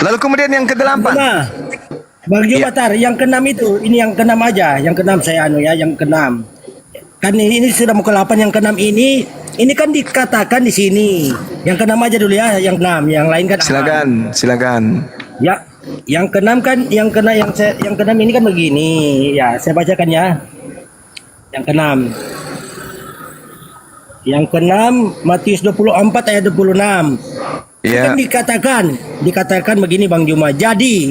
Lalu kemudian yang kedelapan. Nah, Bang Jumatar, yang keenam itu, ini yang keenam aja, yang keenam saya yang keenam. Kan ini sudah mau ke-8, yang keenam ini kan dikatakan di sini. Yang keenam aja dulu ya, yang keenam, yang lain kan aman. Silakan. Ya, yang keenam kan, yang keenam ini kan begini. Ya, saya bacakan ya. Yang keenam. Yang keenam Matius 24 ayat 26. Iya. Kan dikatakan begini Bang Juma. Jadi,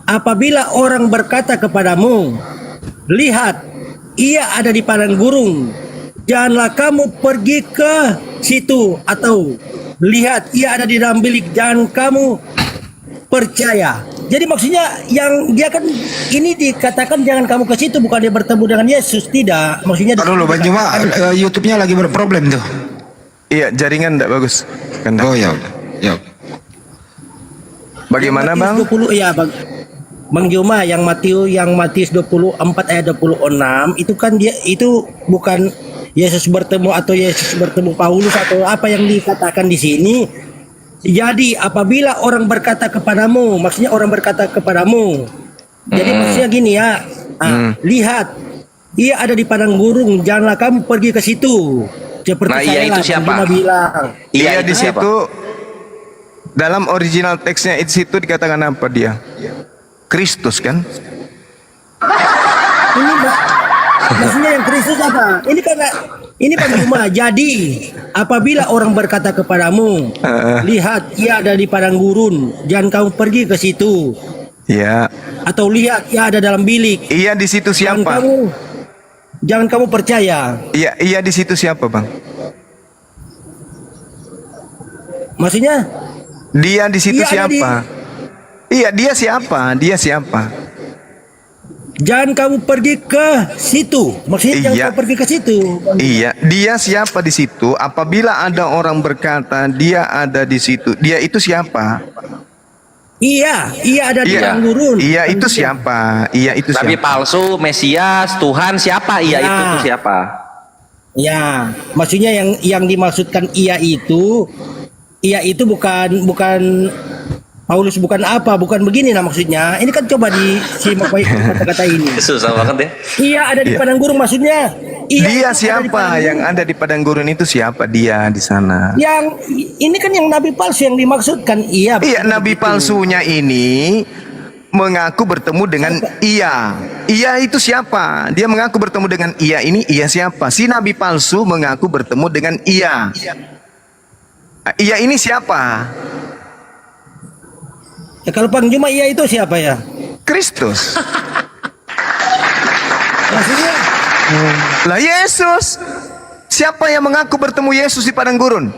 apabila orang berkata kepadamu, lihat, ia ada di padang gurun, janganlah kamu pergi ke situ, atau lihat, ia ada di dalam bilik, jangan kamu percaya. Jadi maksudnya yang dia kan ini dikatakan jangan kamu ke situ, bukan dia bertemu dengan Yesus, tidak. Maksudnya Dulu Bang Juma, YouTube-nya lagi berproblem tuh. Iya, jaringan enggak bagus. Oh ya, ya. Bagaimana Bang? 20, ya Bang Juma, yang Matius 24 ayat 26 itu kan dia itu bukan Yesus bertemu atau Yesus bertemu Paulus atau apa yang dikatakan di sini. Jadi apabila orang berkata kepadamu, maksudnya orang berkata kepadamu. Jadi maksudnya gini ya. Lihat, ia ada di padang gurun, janganlah kamu pergi ke situ. Seperti Nah, ia itu siapa? Bilang. Iya di siapa? situ dalam original teksnya itu situ dikatakan apa dia? Kristus kan? Ini maksudnya yang Kristus apa? Ini karena ini Bang Juma. Jadi apabila orang berkata kepadamu, lihat, ia ada di padang gurun, jangan kamu pergi ke situ. Iya. Atau lihat, ia ada dalam bilik. Iya di situ siapa? Jangan kamu percaya. Iya di situ siapa Bang? Maksudnya? Dia di situ Iya, siapa? Iya dia siapa? Dia siapa? Jangan kamu pergi ke situ. Maksudnya jangan kamu pergi ke situ. Iya, dia siapa di situ? Apabila ada orang berkata dia ada di situ, dia itu siapa? Iya ada di padang gurun. Iya itu siapa? Iya itu Nabi siapa? palsu, Mesias, Tuhan, siapa? Iya itu tuh siapa? Ya, maksudnya yang dimaksudkan ia itu bukan Paulus, bukan apa, bukan begini nah maksudnya. Ini kan coba disimak baik kata-kata ini. Susah banget ya. Iya ada di padang gurun, maksudnya. Dia siapa? Yang ada di padang gurun itu siapa dia di sana? Yang ini kan yang nabi palsu yang dimaksudkan. Iya, nabi palsunya ini mengaku bertemu dengan ia. Ia itu siapa? Dia mengaku bertemu dengan ia ini, ia siapa? Si nabi palsu mengaku bertemu dengan ia. Ia ini siapa? Ya, kalau Bang Juma ia itu siapa ya? Kristus. Maksudnya Lah Yesus. Siapa yang mengaku bertemu Yesus di padang gurun?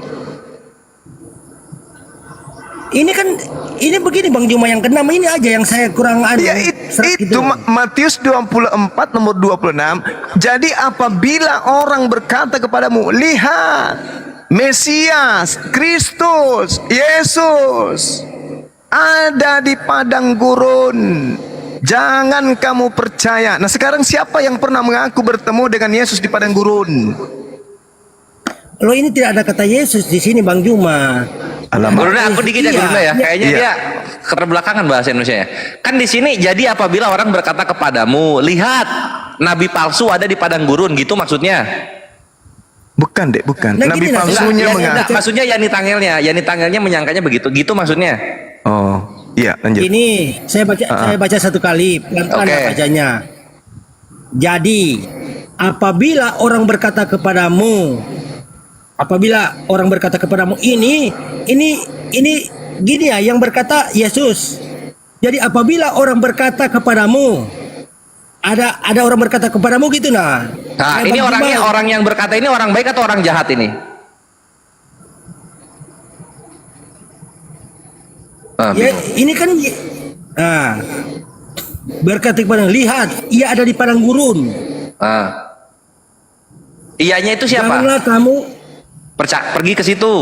ini begini Bang Juma, yang keenam ini aja yang saya kurang ada. Ya itu Matius 24 nomor 26. Jadi apabila orang berkata kepadamu, lihat, Mesias, Kristus, Yesus ada di padang gurun, jangan kamu percaya. Nah sekarang siapa yang pernah mengaku bertemu dengan Yesus di padang gurun? Loh, ini tidak ada kata Yesus di sini Bang Juma. Guruna aku dikit ya Guruna ya. Kayaknya dia keterbelakangan bahasa Indonesia ya. Kan di sini jadi apabila orang berkata kepadamu, lihat, nabi palsu ada di padang gurun, gitu maksudnya. Bukan dek, bukan. Nah, Nabi gini, palsunya mengaku. Maksudnya Yani Tangelnya menyangkanya begitu. Gitu maksudnya. Oh, iya lanjut. Ini saya baca satu kali pelan-pelan bacanya. Jadi apabila orang berkata kepadamu, ini gini ya, yang berkata Yesus. Jadi apabila orang berkata kepadamu, ada orang berkata kepadamu gitu nah. Nah, ini orang yang berkata ini orang baik atau orang jahat ini? Ya, ini kan berkata kepada, lihat, ia ada di padang gurun. Iyanya itu siapa? Janganlah kamu pergi ke situ.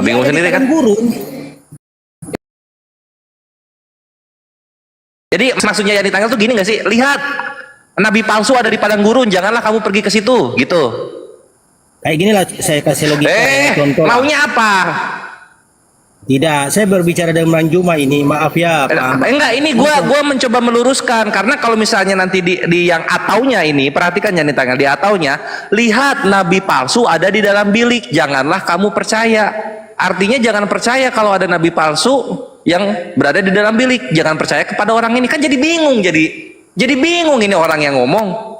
Bingung sendiri kan? Gurun. Jadi maksudnya Yani Tangel tuh gini nggak sih? Lihat, nabi palsu ada di padang gurun, janganlah kamu pergi ke situ, gitu. Kayak gini lah saya kasih logika contoh. Maunya apa? Tidak, saya berbicara dengan Bang Juma ini. Maaf ya, Pak. Enggak, ini gua mencoba meluruskan karena kalau misalnya nanti di yang ataunya ini, perhatikan ya nih tanggal di ataunya, lihat nabi palsu ada di dalam bilik, janganlah kamu percaya. Artinya jangan percaya kalau ada nabi palsu yang berada di dalam bilik, jangan percaya kepada orang ini. Kan jadi bingung, jadi bingung ini orang yang ngomong.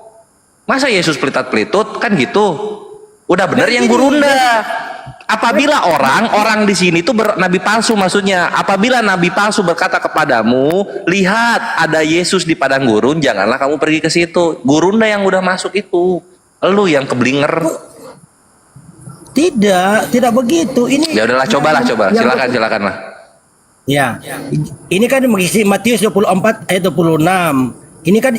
Masa Yesus pelitat-pelitut kan gitu. Udah bener yang gurunda. Apabila orang di sini itu nabi palsu, maksudnya apabila nabi palsu berkata kepadamu, lihat ada Yesus di padang gurun, janganlah kamu pergi ke situ. Gurunda yang udah masuk itu, lu yang keblinger. Tidak begitu. Ini Ya udahlah, coba. Silakan lah. Ya, ini kan mengisi Matius 24 ayat 26. Ini kan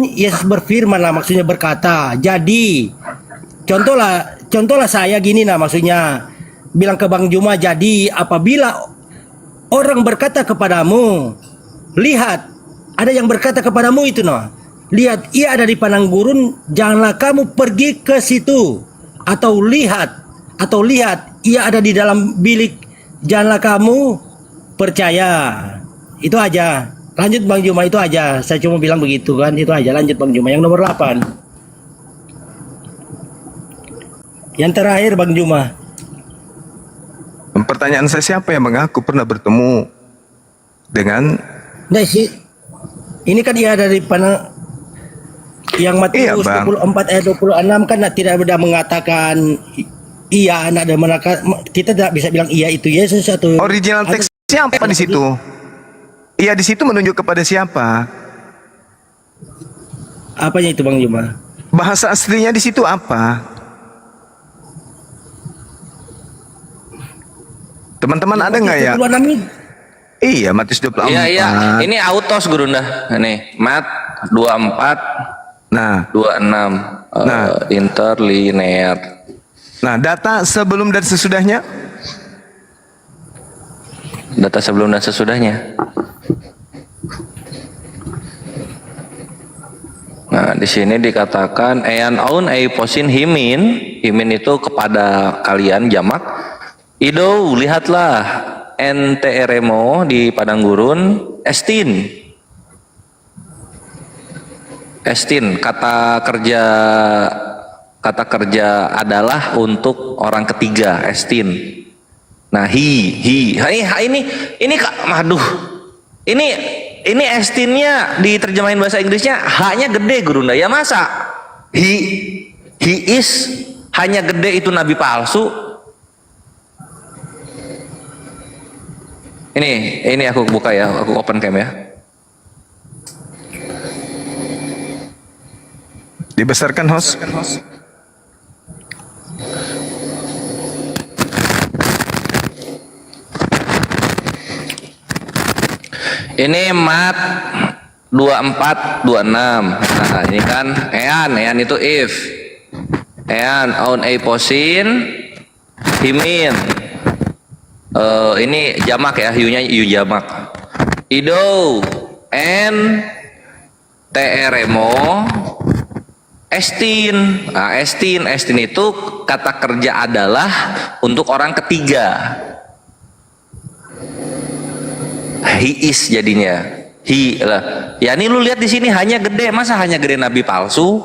Yesus berfirman lah, maksudnya berkata. Jadi contohlah saya gini nah, maksudnya bilang ke Bang Juma, jadi apabila orang berkata kepadamu, lihat ada yang berkata kepadamu itu nah, lihat ia ada di padang gurun, janganlah kamu pergi ke situ. Atau lihat ia ada di dalam bilik, janganlah kamu percaya. Itu aja. Lanjut Bang Juma, itu aja. Saya cuma bilang begitu kan, itu aja. Lanjut Bang Juma, yang nomor 8. Yang terakhir Bang Juma. Pertanyaan saya, siapa yang mengaku pernah bertemu dengan Nah, ini kan ia dari panah yang Matius 24 ayat 26 kan tidak ada mengatakan iya, ada kita tidak bisa bilang iya itu Yesus atau original teks siapa di situ? Iya, di situ menunjuk kepada siapa? Apanya itu Bang Juma? Bahasa aslinya di situ apa? Teman-teman ada nggak ya? 26 ini. Iya, Matius 24. Iya. Ini autos gurunda. Nih, Mat 24. Nah, 26. Interlinear. Nah, data sebelum dan sesudahnya? Data sebelum dan sesudahnya. Nah, di sini dikatakan ean aun ei posin himin. Himin itu kepada kalian jamak. Ido, lihatlah NTRMO di padang gurun estin. Estin, kata kerja adalah untuk orang ketiga, estin. Nah, ini estinnya diterjemahin bahasa Inggrisnya hanya gede gurunda. Ya masa he is hanya gede itu nabi palsu. Ini aku buka ya, aku open cam ya. Dibesarkan host. Ini mat 24 26. Nah, ini kan ean itu if. Ean on a posin himin. Ini jamak ya, yu-nya yu jamak. Ido en TRMO estin. Nah, estin itu kata kerja adalah untuk orang ketiga. He is jadinya. He lah. Ya ini lu lihat di sini hanya gede, masa hanya gede nabi palsu?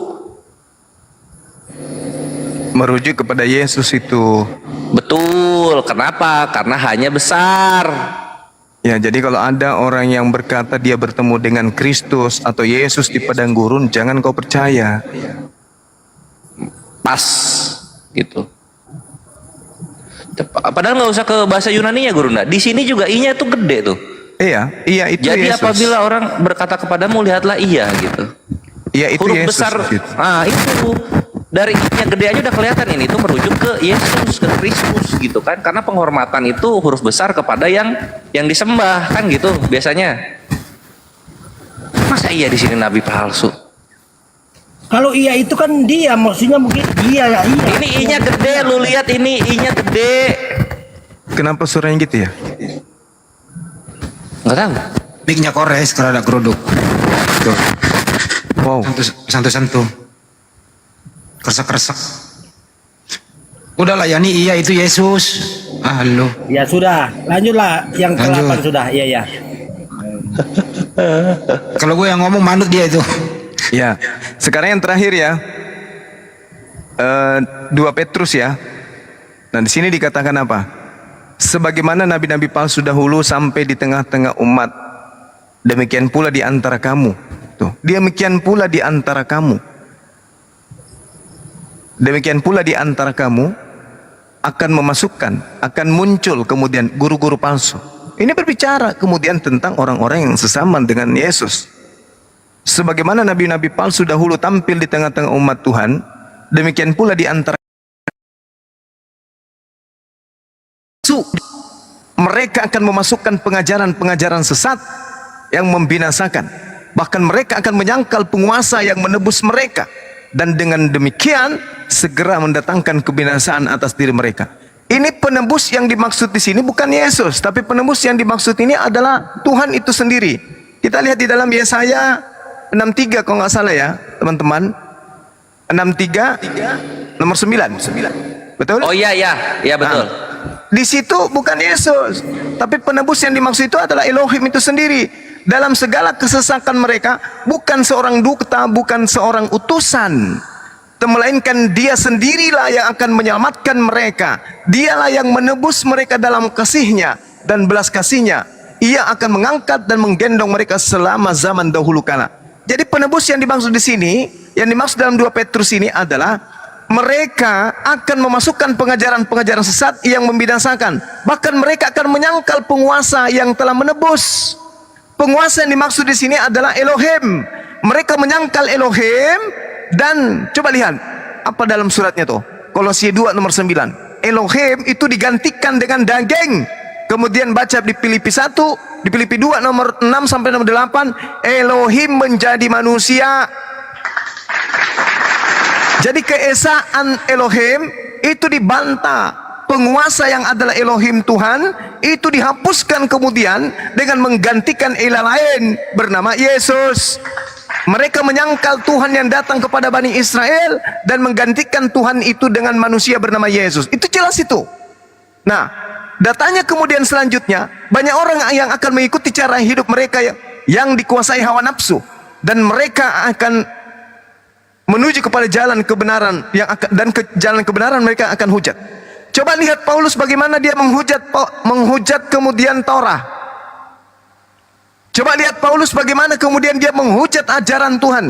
Merujuk kepada Yesus itu. Betul. Kenapa? Karena hanya besar. Ya, jadi kalau ada orang yang berkata dia bertemu dengan Kristus atau Yesus di padang gurun, jangan kau percaya. Pas gitu. Padahal nggak usah ke bahasa Yunani ya Gurunda. Di sini juga i-nya tuh gede tuh. Iya itu Jadi Yesus. apabila orang berkata kepadamu lihatlah iya gitu. Iya itu Huruf Yesus. besar. Gitu. Nah itu dari i-nya gede aja udah kelihatan ini itu merujuk ke Yesus, ke Kristus gitu kan. Karena penghormatan itu huruf besar kepada yang disembah kan gitu biasanya. Masa iya di sini nabi palsu? Kalau iya itu kan dia, maksudnya mungkin iya. Ini i-nya gede, lu lihat ini i-nya gede. Kenapa suaranya gitu ya? Nggak tahu. Mic-nya kores kalau ada geruduk. Tuh. Wow. Santu. Keresek-keresek. Udah layani iya itu Yesus. Ah lu. Ya sudah, lanjutlah yang ke-8 Lanjut. sudah. Iya ya. Kalau gue yang ngomong manut dia itu. Ya, sekarang yang terakhir ya. 2 Petrus ya. Nah, di sini dikatakan apa? Sebagaimana nabi-nabi palsu dahulu sampai di tengah-tengah umat, demikian pula di antara kamu. Tuh, demikian pula di antara kamu. Demikian pula di antara kamu akan akan muncul kemudian guru-guru palsu. Ini berbicara kemudian tentang orang-orang yang sesama dengan Yesus. Sebagaimana nabi-nabi palsu dahulu tampil di tengah-tengah umat Tuhan, demikian pula di antara mereka akan memasukkan pengajaran-pengajaran sesat yang membinasakan. Bahkan mereka akan menyangkal penguasa yang menebus mereka, dan dengan demikian segera mendatangkan kebinasaan atas diri mereka. Ini penebus yang dimaksud di sini bukan Yesus, tapi penebus yang dimaksud ini adalah Tuhan itu sendiri. Kita lihat di dalam Yesaya 63 kalau nggak salah ya, teman-teman. 63 nomor 9. Betul? Oh iya betul. Di situ bukan Yesus, tapi penebus yang dimaksud itu adalah Elohim itu sendiri. Dalam segala kesesakan mereka, bukan seorang duta, bukan seorang utusan, melainkan dia sendirilah yang akan menyelamatkan mereka. Dialah yang menebus mereka dalam kasih-Nya dan belas kasih-Nya. Ia akan mengangkat dan menggendong mereka selama zaman dahulu kala. Jadi penebus yang dimaksud di sini, yang dimaksud dalam 2 Petrus ini adalah mereka akan memasukkan pengajaran-pengajaran sesat yang membinasakan. Bahkan mereka akan menyangkal penguasa yang telah menebus. Penguasa yang dimaksud di sini adalah Elohim. Mereka menyangkal Elohim, dan coba lihat apa dalam suratnya tuh. Kolose 2 nomor 9. Elohim itu digantikan dengan daging. Kemudian baca di Filipi 1, di Filipi 2 nomor 6 sampai nomor 8, Elohim menjadi manusia. Jadi keesaan Elohim itu dibantah. Penguasa yang adalah Elohim Tuhan itu dihapuskan kemudian dengan menggantikan ilah lain bernama Yesus. Mereka menyangkal Tuhan yang datang kepada Bani Israel dan menggantikan Tuhan itu dengan manusia bernama Yesus. Itu jelas itu. Nah, datanya kemudian selanjutnya, banyak orang yang akan mengikuti cara hidup mereka yang dikuasai hawa nafsu, dan mereka akan menuju kepada jalan kebenaran dan ke jalan kebenaran mereka akan hujat. Coba lihat Paulus bagaimana dia menghujat kemudian Torah. Coba lihat Paulus bagaimana kemudian dia menghujat ajaran Tuhan.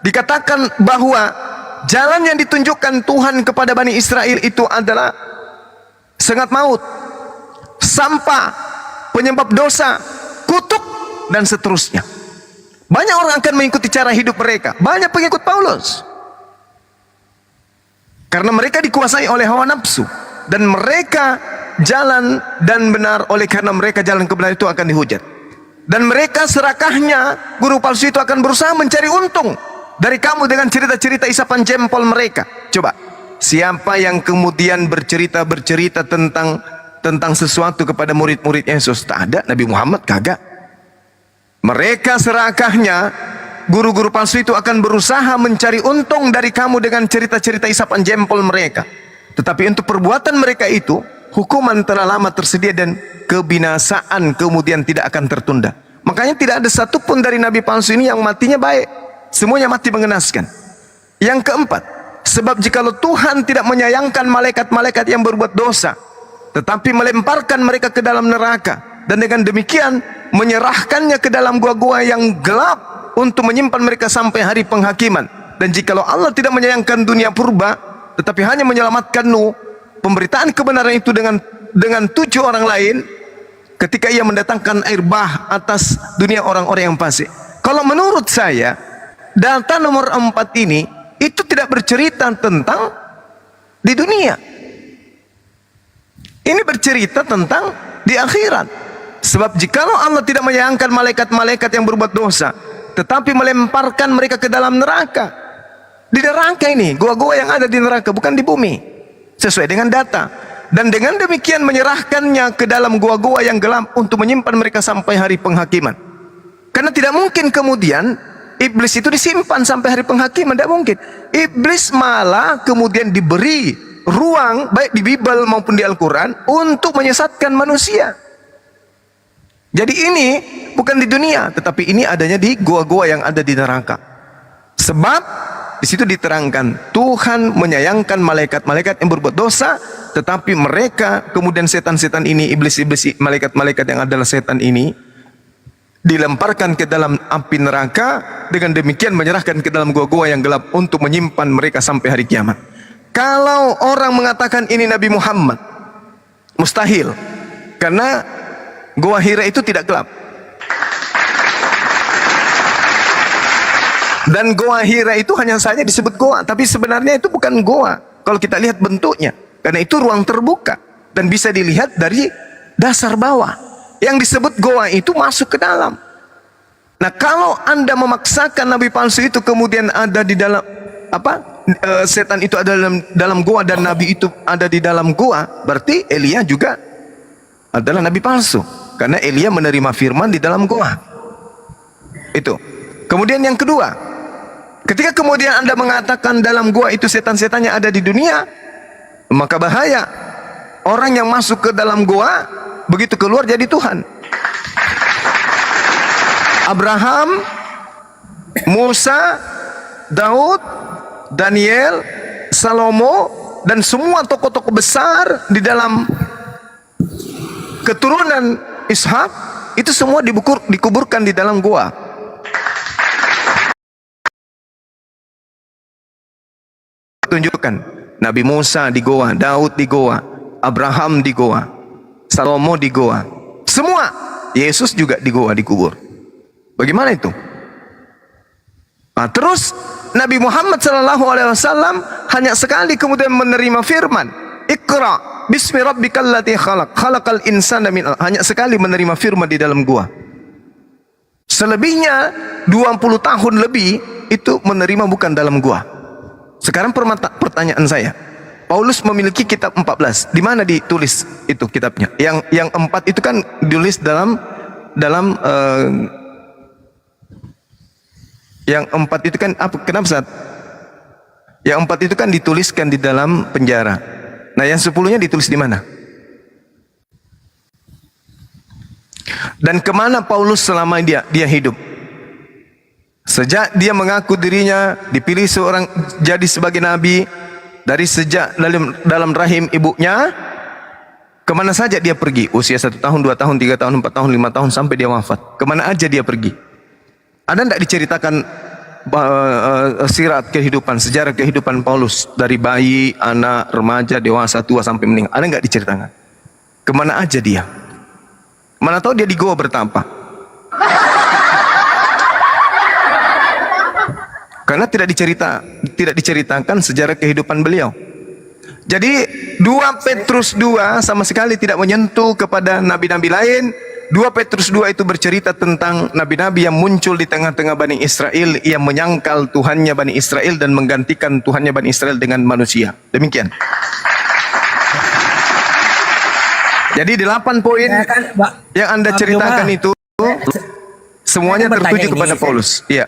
Dikatakan bahwa jalan yang ditunjukkan Tuhan kepada Bani Israel itu adalah sengat maut, sampah, penyebab dosa, kutuk, dan seterusnya. Banyak orang akan mengikuti cara hidup mereka. Banyak pengikut Paulus, karena mereka dikuasai oleh hawa nafsu, dan mereka jalan dan benar. Oleh karena mereka jalan kebenaran itu akan dihujat. Dan mereka serakahnya, guru palsu itu akan berusaha mencari untung dari kamu dengan cerita-cerita isapan jempol mereka. Coba, siapa yang kemudian bercerita tentang sesuatu kepada murid-murid Yesus? Tak ada. Nabi Muhammad kagak. Mereka serakahnya, guru-guru palsu itu akan berusaha mencari untung dari kamu dengan cerita-cerita isapan jempol mereka. Tetapi untuk perbuatan mereka itu, hukuman telah lama tersedia dan kebinasaan kemudian tidak akan tertunda. Makanya tidak ada satupun dari nabi palsu ini yang matinya baik. Semuanya mati mengenaskan. Yang keempat, sebab jikalau Tuhan tidak menyayangkan malaikat-malaikat yang berbuat dosa, tetapi melemparkan mereka ke dalam neraka, dan dengan demikian menyerahkannya ke dalam gua-gua yang gelap untuk menyimpan mereka sampai hari penghakiman. Dan jikalau Allah tidak menyayangkan dunia purba, tetapi hanya menyelamatkan Nuh, pemberitaan kebenaran itu dengan 7 orang lain, ketika ia mendatangkan air bah atas dunia orang-orang yang fasik. Kalau menurut saya, data nomor 4 ini itu tidak bercerita tentang di dunia. Ini bercerita tentang di akhirat. Sebab jikalau Allah tidak menyayangkan malaikat-malaikat yang berbuat dosa, tetapi melemparkan mereka ke dalam neraka. Di neraka ini, gua-gua yang ada di neraka, bukan di bumi, sesuai dengan data. Dan dengan demikian menyerahkannya ke dalam gua-gua yang gelap untuk menyimpan mereka sampai hari penghakiman. Karena tidak mungkin kemudian iblis itu disimpan sampai hari penghakiman, tidak mungkin. Iblis malah kemudian diberi ruang baik di Bible maupun di Al-Quran untuk menyesatkan manusia. Jadi ini bukan di dunia, tetapi ini adanya di goa-goa yang ada di neraka. Sebab di situ diterangkan Tuhan menyayangkan malaikat-malaikat yang berbuat dosa, tetapi mereka kemudian setan-setan ini, iblis-iblis, malaikat-malaikat yang adalah setan ini dilemparkan ke dalam api neraka, dengan demikian menyerahkan ke dalam goa-goa yang gelap untuk menyimpan mereka sampai hari kiamat. Kalau orang mengatakan ini Nabi Muhammad, mustahil, karena goa Hira itu tidak gelap. Dan goa Hira itu hanya saja disebut goa, tapi sebenarnya itu bukan goa kalau kita lihat bentuknya, karena itu ruang terbuka dan bisa dilihat dari dasar bawah. Yang disebut goa itu masuk ke dalam. Nah, kalau Anda memaksakan nabi palsu itu kemudian ada di dalam setan itu ada dalam goa dan nabi itu ada di dalam goa, berarti Elia juga adalah nabi palsu, karena Elia menerima firman di dalam goa. Itu. Kemudian yang kedua, ketika kemudian Anda mengatakan dalam goa itu setan-setannya ada di dunia, maka bahaya. Orang yang masuk ke dalam goa begitu keluar jadi Tuhan. Abraham, Musa, Daud, Daniel, Salomo, dan semua tokoh-tokoh besar di dalam keturunan Ishak itu semua dikuburkan di dalam goa. Tunjukkan Nabi Musa di goa, Daud di goa, Abraham di goa, Salomo di goa, semua. Yesus juga di goa, dikubur. Bagaimana itu? Nah, terus Nabi Muhammad SAW hanya sekali kemudian menerima firman, Iqra bismi rabbikal ladzi khalaq, khalaqal insana min alaq. Hanya sekali menerima firman di dalam gua. Selebihnya 20 tahun lebih itu menerima bukan dalam gua. Sekarang pertanyaan saya, Paulus memiliki kitab 14. Di mana ditulis itu kitabnya? Yang 4 itu kan ditulis dalam yang 4 itu kan apa? Kenapa Ustaz? Yang 4 itu kan dituliskan di dalam penjara. Nah, yang 10-nya ditulis di mana? Dan kemana Paulus selama dia hidup? Sejak dia mengaku dirinya dipilih seorang jadi sebagai nabi, dari sejak dalam rahim ibunya, kemana saja dia pergi? Usia 1 tahun, 2 tahun, 3 tahun, 4 tahun, 5 tahun sampai dia wafat. Kemana aja dia pergi? Ada tidak diceritakan sirat kehidupan, sejarah kehidupan Paulus dari bayi, anak, remaja, dewasa, tua sampai meninggal? Ada nggak diceritakan? Kemana aja dia? Mana tahu dia di goa bertapa? Karena tidak diceritakan sejarah kehidupan beliau. Jadi 2 Petrus 2 sama sekali tidak menyentuh kepada nabi-nabi lain. 2 Petrus 2 itu bercerita tentang nabi-nabi yang muncul di tengah-tengah Bani Israel, yang menyangkal Tuhannya Bani Israel dan menggantikan Tuhannya Bani Israel dengan manusia. Demikian. Jadi 8 poin yang Anda ceritakan itu semuanya tertuju kepada Paulus. Iya.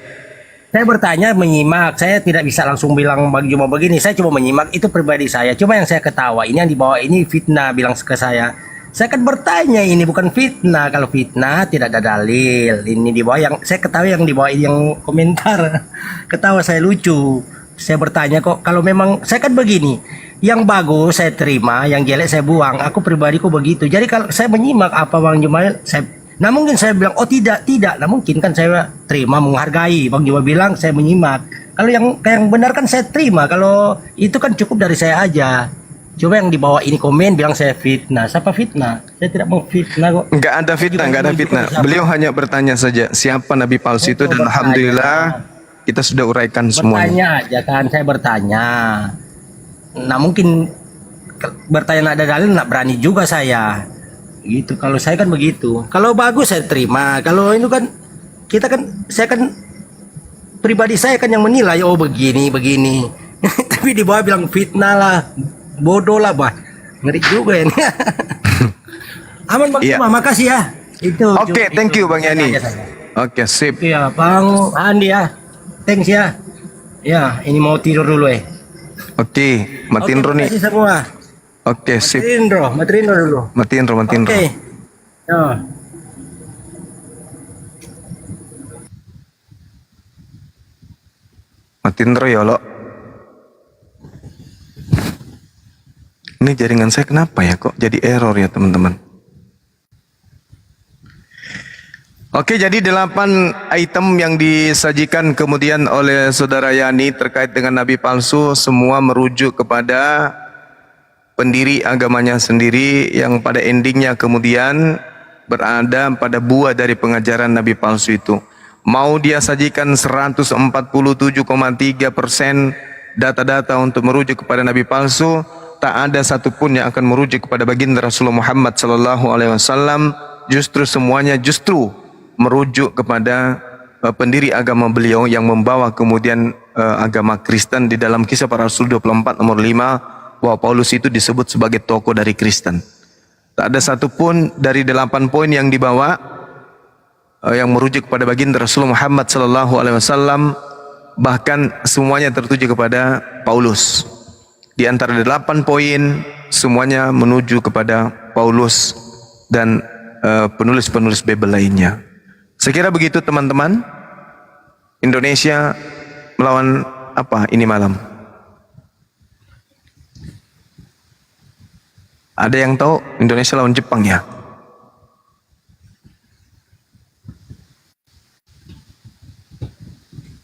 Saya bertanya, menyimak. Saya tidak bisa langsung bilang Bang Juma begini. Saya cuma menyimak, itu pribadi saya. Cuma yang saya ketawa, ini yang dibawa ini fitnah, bilang ke saya. Saya kan bertanya, ini bukan fitnah. Kalau fitnah tidak ada dalil. Ini dibawa yang saya ketahui, yang dibawa yang komentar. Ketawa saya lucu. Saya bertanya kok, kalau memang saya kan begini. Yang bagus saya terima, yang jelek saya buang. Aku pribadiku begitu. Jadi kalau saya menyimak apa Bang Jumail, nah mungkin saya bilang, oh tidak. Nah mungkin kan saya terima, menghargai. Bang Juma bilang saya menyimak. Kalau yang benar kan saya terima. Kalau itu kan cukup dari saya aja. Coba yang dibawa ini komen bilang saya fitnah. Siapa fitnah? Saya tidak mau fitnah kok. Enggak ada fitnah, enggak ada fitnah. Beliau hanya bertanya saja siapa nabi palsu itu, dan alhamdulillah kita sudah uraikan semuanya. Bertanya aja kan, saya bertanya. Nah mungkin bertanya ada dalil, nak berani juga saya. Gitu, kalau saya kan begitu. Kalau bagus saya terima. Kalau itu kan kita kan, saya kan pribadi saya kan yang menilai, oh begini. Tapi di bawah bilang fitnah lah, bodoh lah, bah. Ngeri juga ini. Aman Bang Juma, makasih ya. Itu. Oke, thank you Bang Yani. Oke, sip. Iya, Bang Andi ya. Thanks ya. Ya, ini mau tidur dulu Oke, matiin Ro Terima nih. kasih semua. Oke, sip. Matiin Ro dulu. Matiin Ro. Oke. Ya. Matiin Ro ya, lo. Ini jaringan saya kenapa ya kok jadi error ya teman-teman? Oke, jadi 8 item yang disajikan kemudian oleh Saudara Yani terkait dengan nabi palsu semua merujuk kepada pendiri agamanya sendiri yang pada endingnya kemudian berada pada buah dari pengajaran nabi palsu itu. Mau dia sajikan 147,3% data-data untuk merujuk kepada nabi palsu, tak ada satupun yang akan merujuk kepada baginda Rasulullah Muhammad sallallahu alaihi wasallam. Justru semuanya merujuk kepada pendiri agama beliau yang membawa kemudian agama Kristen. Di dalam Kisah Para Rasul 24 nomor 5 bahwa Paulus itu disebut sebagai tokoh dari Kristen. Tak ada satupun dari 8 poin yang dibawa yang merujuk kepada baginda Rasulullah Muhammad sallallahu alaihi wasallam, bahkan semuanya tertuju kepada Paulus. Di antara 8 poin semuanya menuju kepada Paulus dan penulis-penulis Bible lainnya. Sekira begitu teman-teman. Indonesia melawan apa ini malam? Ada yang tahu Indonesia lawan Jepang ya?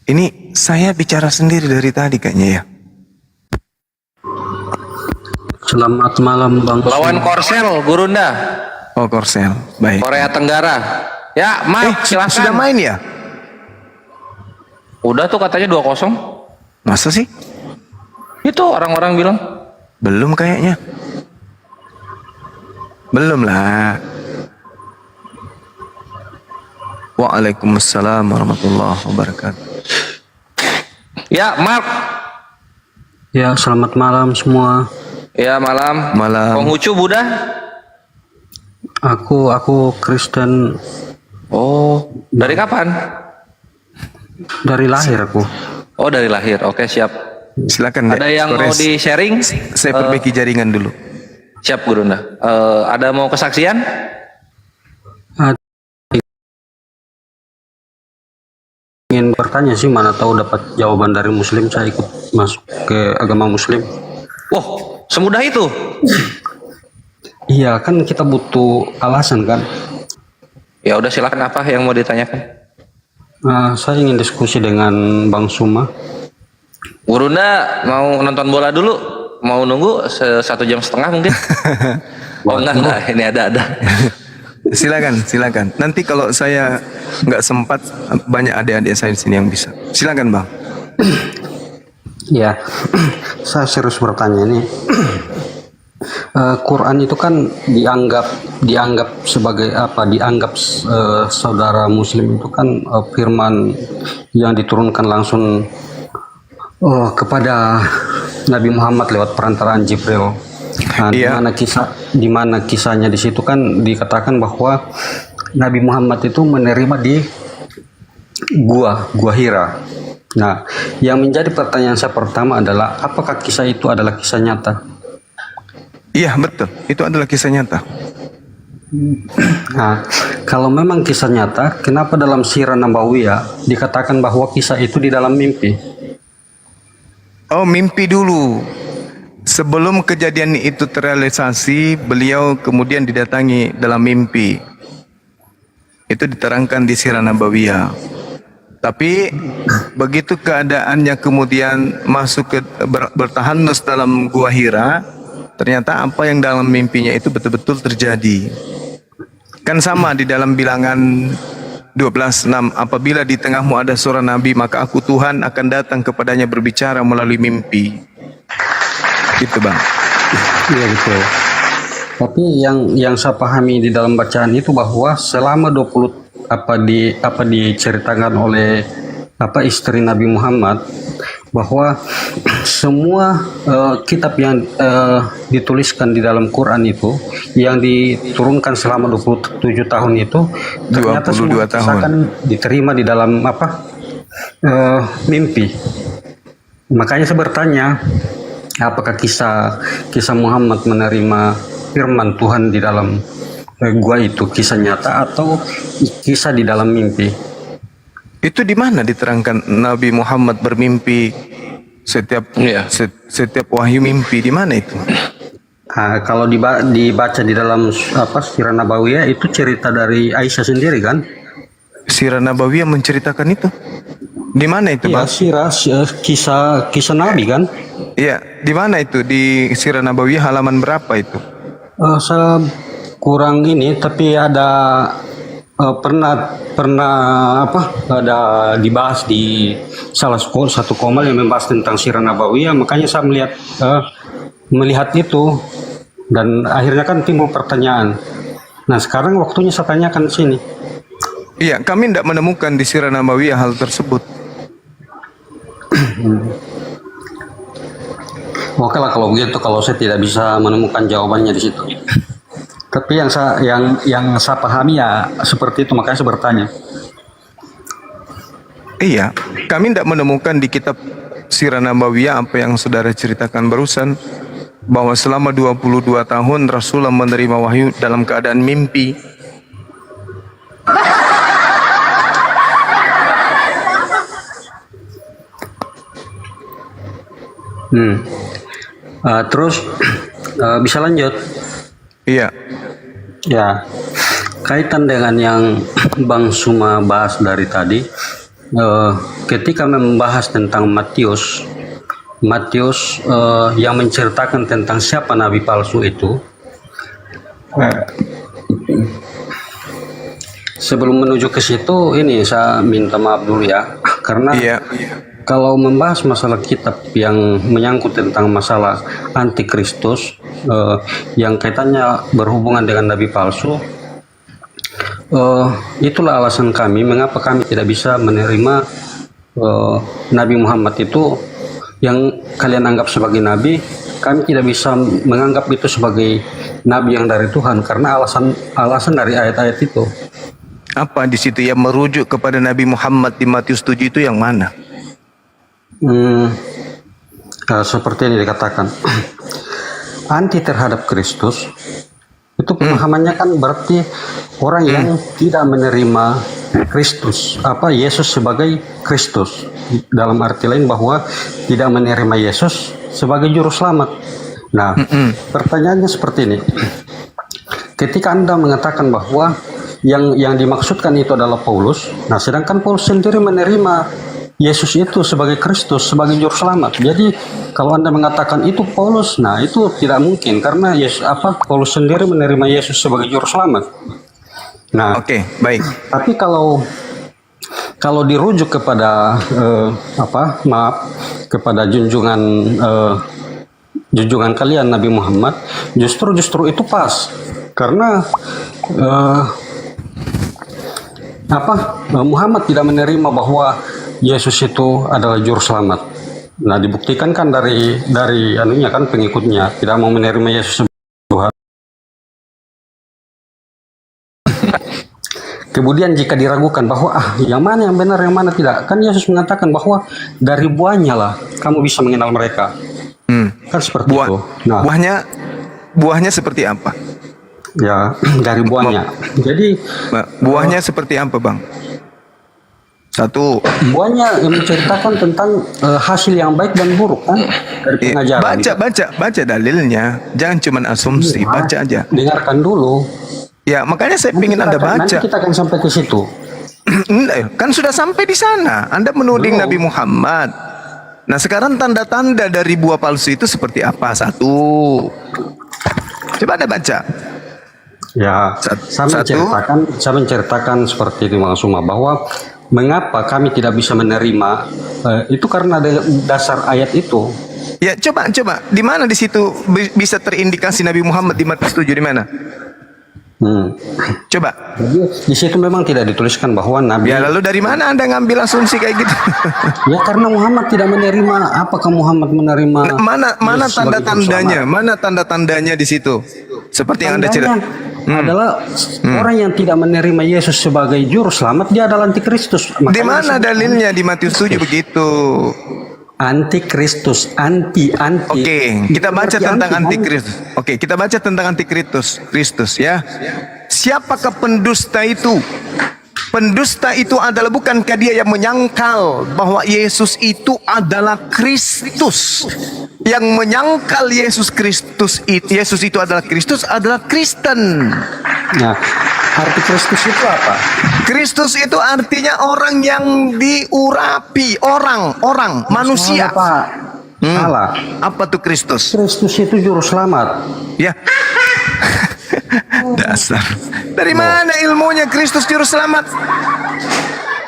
Ini saya bicara sendiri dari tadi kayaknya ya. Selamat malam Bang. Lawan Korsel, Gurunda, Oh, Korsel. Baik. Korea Tenggara. Ya, Mark, silakan. Sudah main ya? Udah tuh katanya 2-0. Masa sih? Itu orang-orang bilang. Belum kayaknya. Belum lah. Waalaikumsalam warahmatullahi wabarakatuh. Ya, Mark. Ya, selamat malam semua. Ya, malam. Malam. Konghucu Buddha. Aku Kristen Oh, dari kapan? dari lahir aku. Oh, dari lahir. Oke, siap. Silakan Dek. Ada yang mau Kores. di-sharing? Saya perbaiki jaringan dulu. Siap, Gurunda. Ada mau kesaksian? Ada- Ingin bertanya sih, mana tahu dapat jawaban dari Muslim, saya ikut masuk ke agama Muslim. Wah, semudah itu. Iya, kan kita butuh alasan kan. Ya udah, silakan, apa yang mau ditanyakan? Saya ingin diskusi dengan Bang Suma. Gurunda mau nonton bola dulu? Mau nunggu 1,5 jam mungkin? Oh enggak, ini ada. Silakan. Nanti kalau saya nggak sempat, banyak adik-adik saya di sini yang bisa. Silakan Bang. Ya, saya serius bertanya ini. Quran itu kan dianggap sebagai apa? Saudara Muslim itu kan firman yang diturunkan langsung kepada Nabi Muhammad lewat perantaraan Jibril. Nah, Iya. di mana kisahnya di situ kan dikatakan bahwa Nabi Muhammad itu menerima di gua Hira. Nah, yang menjadi pertanyaan saya pertama adalah apakah kisah itu adalah kisah nyata? Iya betul, itu adalah kisah nyata. Nah, kalau memang kisah nyata, kenapa dalam Sirah Nabawiyah dikatakan bahwa kisah itu di dalam mimpi? Oh, mimpi dulu. Sebelum kejadian itu terrealisasi, beliau kemudian didatangi dalam mimpi. Itu diterangkan di Sirah Nabawiyah. Tapi begitu keadaannya kemudian masuk ke bertahanus dalam Gua Hira, ternyata apa yang dalam mimpinya itu betul-betul terjadi. Kan sama di dalam Bilangan 12:6, apabila di tengahmu ada seorang nabi, maka aku Tuhan akan datang kepadanya berbicara melalui mimpi. Gitu Bang. Iya betul. Tapi yang saya pahami di dalam bacaan itu bahwa selama 20 diceritakan oleh istri Nabi Muhammad, bahwa semua kitab yang dituliskan di dalam Quran itu yang diturunkan selama 27 tahun itu ternyata 22 semua tahun akan diterima di dalam mimpi. Makanya saya bertanya, apakah kisah Muhammad menerima firman Tuhan di dalam gua itu kisah nyata atau kisah di dalam mimpi? Itu di mana diterangkan Nabi Muhammad bermimpi setiap Iya. setiap wahyu mimpi, di mana itu? Kalau dibaca di dalam Sirah Nabawiyah itu cerita dari Aisyah sendiri kan? Sirah Nabawiyah menceritakan itu. Di mana itu, Iya, Bang? kisah Nabi kan? Iya, di mana itu? Di Sirah Nabawiyah halaman berapa itu? Saya kurang ini, tapi ada pernah ada dibahas di salah satu komal yang membahas tentang Sirah Nabawiyah, makanya saya melihat itu dan akhirnya kan timbul pertanyaan. Nah, sekarang waktunya saya tanyakan di sini. Iya, kami tidak menemukan di Sirah Nabawiyah hal tersebut. Oke lah kalau begitu, kalau saya tidak bisa menemukan jawabannya di situ. Tapi yang saya pahami ya seperti itu, makanya saya bertanya. Iya, kami tidak menemukan di kitab Sirah Nabawiyah apa yang saudara ceritakan barusan, bahwa selama 22 tahun Rasulullah menerima wahyu dalam keadaan mimpi. Terus bisa lanjut? Iya, Ya, kaitan dengan yang Bang Suma bahas dari tadi, ketika membahas tentang Matius yang menceritakan tentang siapa nabi palsu itu, sebelum menuju ke situ, ini saya minta maaf dulu ya, karena iya. kalau membahas masalah kitab yang menyangkut tentang masalah antikristus yang kaitannya berhubungan dengan nabi palsu, itulah alasan kami mengapa kami tidak bisa menerima Nabi Muhammad itu yang kalian anggap sebagai nabi. Kami tidak bisa menganggap itu sebagai nabi yang dari Tuhan karena alasan dari ayat-ayat itu. Apa di situ yang merujuk kepada Nabi Muhammad di Matius 7 itu yang mana? Seperti yang dikatakan anti terhadap Kristus itu pemahamannya kan berarti orang yang tidak menerima Kristus Yesus sebagai Kristus, dalam arti lain bahwa tidak menerima Yesus sebagai juru selamat. Nah, pertanyaannya seperti ini, ketika Anda mengatakan bahwa yang dimaksudkan itu adalah Paulus, nah sedangkan Paulus sendiri menerima Yesus itu sebagai Kristus, sebagai juru selamat. Jadi kalau Anda mengatakan itu Paulus, nah itu tidak mungkin karena Paulus sendiri menerima Yesus sebagai juru selamat. Nah, Oke, baik. tapi kalau dirujuk kepada kepada junjungan kalian Nabi Muhammad, justru itu pas karena Muhammad tidak menerima bahwa Yesus itu adalah juru selamat. Nah, dibuktikan kan dari anunya kan pengikutnya tidak mau menerima Yesus sebagai Tuhan. Kemudian jika diragukan bahwa yang mana yang benar yang mana tidak, kan Yesus mengatakan bahwa dari buahnya lah kamu bisa mengenal mereka. Kan seperti itu. Nah, buahnya seperti apa? Ya, dari buahnya. Jadi Buahnya seperti apa, Bang? Satu, buahnya yang menceritakan tentang hasil yang baik dan buruk kan dari pengajaran. baca dalilnya, jangan cuma asumsi, baca aja. Dengarkan dulu. Ya, makanya saya ingin Anda baca. Nanti kita akan sampai ke situ. Kan sudah sampai di sana. Anda menuding Belum. Nabi Muhammad. Nah, sekarang tanda-tanda dari buah palsu itu seperti apa? Satu, coba Anda baca. Ya, saya menceritakan seperti itu langsung bahwa mengapa kami tidak bisa menerima itu karena ada dasar ayat itu. Ya, coba di mana di situ bisa terindikasi Nabi Muhammad di Matius 7 di mana? Coba. Jadi di situ memang tidak dituliskan bahwa Nabi. Ya, lalu dari mana Anda ngambil asumsi kayak gitu? Ya karena Muhammad tidak menerima. Apakah Muhammad menerima? Mana Yesus sebagai tanda-tandanya? juru selamat? Mana tanda-tandanya di situ? Seperti yang Anda cerita. Adalah orang yang tidak menerima Yesus sebagai juru selamat, dia adalah antikristus. Di mana dalilnya di Matius 7 begitu? Antikristus, anti. Oke, kita baca Berarti tentang anti, kan? antikristus. Oke, kita baca tentang Kristus ya. Siapakah pendusta itu? Pendusta itu adalah, bukankah dia yang menyangkal bahwa Yesus itu adalah Kristus? Yang menyangkal Yesus itu adalah Kristus adalah Kristen. Nah, arti Kristus itu apa? Kristus itu artinya orang yang diurapi, orang, manusia. Salah, Pak. Salah. Apa tuh Kristus? Kristus itu juru selamat. Ya. Dasar. Dari mana ilmunya Kristus juru selamat?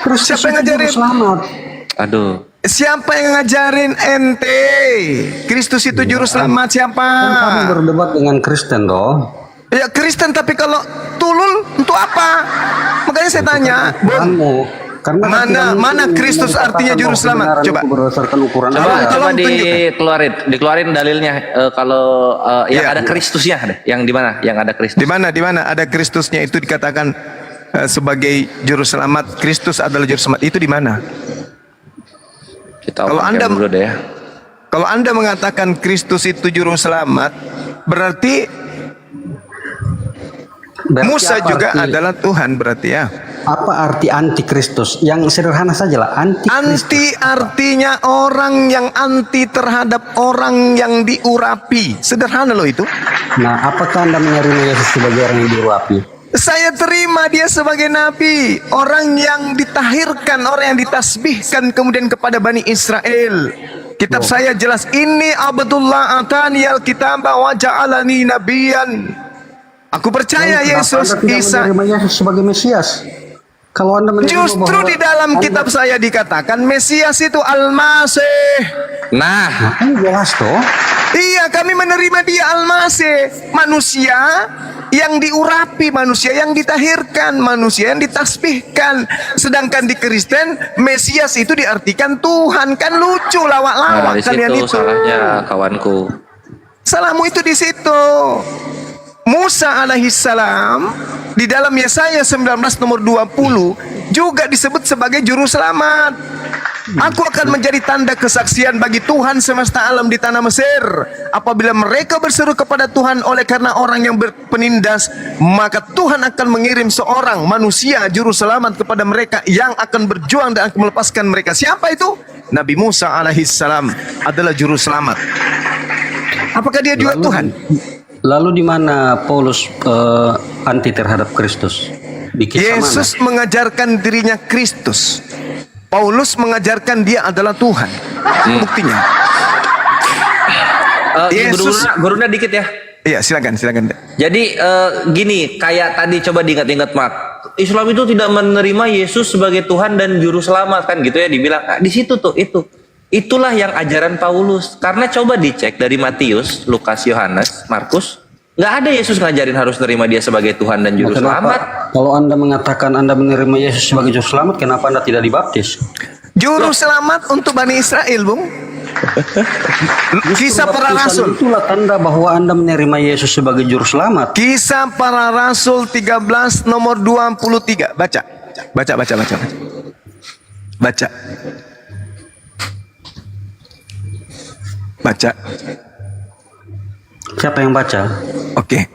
Kristus Siapa yang itu juru ngajarin? selamat. Aduh. Siapa yang ngajarin ente? Kristus itu juru selamat siapa? Kan kamu berdebat dengan Kristen toh. Ya Kristen, tapi kalau tulul untuk apa? Makanya saya tanya, Kamu. Karena mana Kristus artinya juru selamat? Coba. Berdasarkan ukuran Coba, Anda. coba tolong tunjukkan. dikeluarin dalilnya. Kalau yang Iya. ada Kristusnya deh. Yang di mana? Yang ada Kristus. Di mana ada Kristusnya itu dikatakan sebagai juru selamat. Kristus adalah juru selamat. Itu di mana? Kita Kalau omongan Anda- dulu deh ya. Kalau Anda mengatakan Kristus itu juru selamat, berarti Berarti Musa apa juga arti- adalah Tuhan berarti ya. Apa arti antikristus? Yang sederhana saja lah, antikristus. Anti artinya orang yang anti terhadap orang yang diurapi. Sederhana loh itu. Nah, apakah Anda menerima Yesus sebagai orang yang diurapi? Saya terima dia sebagai nabi, orang yang ditahirkan, orang yang ditasbihkan kemudian kepada Bani Israel. Kitab saya jelas, ini Abdullah atani al-kitab wa ja'alani nabiyan. Aku percaya Kenapa Yesus Anda tidak Isa. menerima Yesus sebagai Mesias? Kalau Anda menerima Justru bahwa di dalam Anda- kitab saya dikatakan Mesias itu Al-Masih. Nah, Nah, kan jelas toh. Iya, kami menerima dia Al-Masih, manusia yang diurapi, manusia yang ditahirkan, manusia yang ditasbihkan. Sedangkan di Kristen, Mesias itu diartikan Tuhan. Kan lucu nah lawak-lawak di kalian situ itu. salahnya kawanku. Salahmu itu di situ. Musa alaihissalam di dalam Yesaya 19 nomor 20 juga disebut sebagai juru selamat. Aku akan menjadi tanda kesaksian bagi Tuhan semesta alam di tanah Mesir. Apabila mereka berseru kepada Tuhan oleh karena orang yang penindas, maka Tuhan akan mengirim seorang manusia juru selamat kepada mereka yang akan berjuang dan akan melepaskan mereka. Siapa itu? Nabi Musa alaihissalam adalah juru selamat. Apakah dia juga Tuhan? Lalu di mana Paulus anti terhadap Kristus? Di kisah Yesus mengajarkan dirinya Kristus. Paulus mengajarkan dia adalah Tuhan. Buktinya. Yesus- Gurunya dikit ya. Iya, silakan. Jadi gini, kayak tadi coba diingat-ingat Mak. Islam itu tidak menerima Yesus sebagai Tuhan dan juru selamat kan gitu ya dibilang. Nah, di situ tuh itu. Itulah yang ajaran Paulus. Karena coba dicek dari Matius, Lukas, Yohanes, Markus, nggak ada Yesus ngajarin harus nerima dia sebagai Tuhan dan juru mana? selamat. Kalau Anda mengatakan Anda menerima Yesus sebagai juru selamat, kenapa Anda tidak dibaptis? Juru selamat untuk Bani Israel, Bung. Kisah para Baptisan Rasul. itulah tanda bahwa Anda menerima Yesus sebagai juru selamat. Kisah para Rasul 13 nomor 23. Baca. Siapa yang baca? Oke.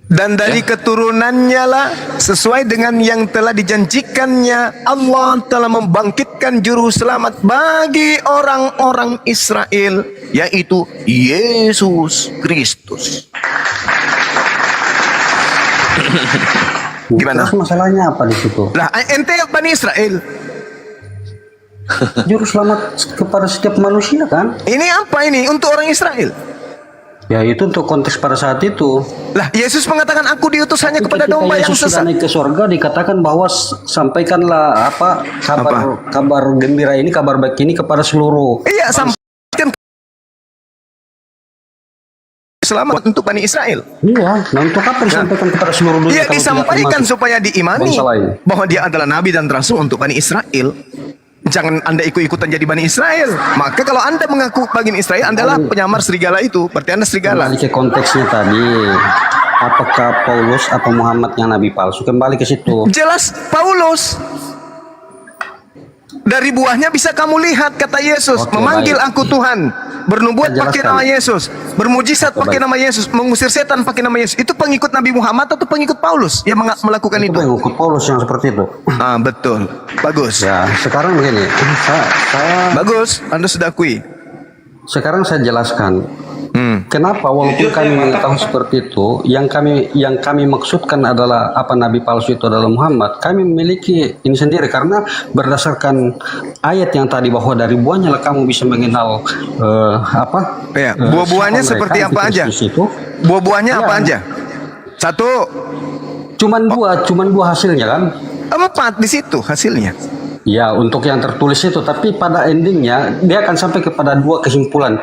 Dan dari keturunannya lah sesuai dengan yang telah dijanjikannya, Allah telah membangkitkan juru selamat bagi orang-orang Israel, yaitu Yesus Kristus. Gimana? Terus masalahnya apa di situ? Lah ente Bani Israel. Juru selamat kepada setiap manusia kan? Ini apa ini untuk orang Israel? Ya itu untuk konteks pada saat itu. Lah Yesus mengatakan aku diutus hanya kepada Ketika domba yang Yesus sudah sesat. naik ke surga dikatakan bahwa sampaikanlah kabar gembira ini, kabar baik ini kepada seluruh. Iya, sampaikan selamat untuk Bani Israel. Iya, nah untuk apa disampaikan kepada seluruh dunia? Dia kalau tidak disampaikan termasuk supaya diimani bangsa lain? bahwa dia adalah nabi dan rasul untuk Bani Israel. Jangan Anda ikut-ikutan jadi Bani Israel. Maka kalau Anda mengaku Bani Israel, Anda adalah penyamar serigala itu. Berarti Anda serigala. Kembali ke konteksnya tadi. Apakah Paulus atau Muhammad yang nabi palsu? Kembali ke situ. Jelas Paulus. Dari buahnya bisa kamu lihat, kata Yesus. Oke, Memanggil baik. aku Tuhan, bernubuat Saya pakai jelaskan. nama Yesus, bermujizat Oke, pakai baik. nama Yesus, mengusir setan pakai nama Yesus. Itu pengikut Nabi Muhammad atau pengikut Paulus yang melakukan Itu itu? pengikut Paulus yang seperti itu. Ah, betul. Bagus. Ya, sekarang begini, saya Bagus, Anda sudah akui. sekarang saya jelaskan. Hmm. Kenapa walaupun kami mengetahui seperti itu, yang kami maksudkan adalah apa Nabi palsu itu adalah Muhammad. Kami memiliki ini sendiri karena berdasarkan ayat yang tadi bahwa dari buahnya lah kamu bisa mengenal Ya, buah-buahnya siapa seperti mereka, apa aja? Kristus itu. Buah-buahnya Iya. apa aja? Satu, Cuman dua hasilnya kan? 4 di situ hasilnya. Ya, untuk yang tertulis itu, tapi pada endingnya dia akan sampai kepada 2 kesimpulan.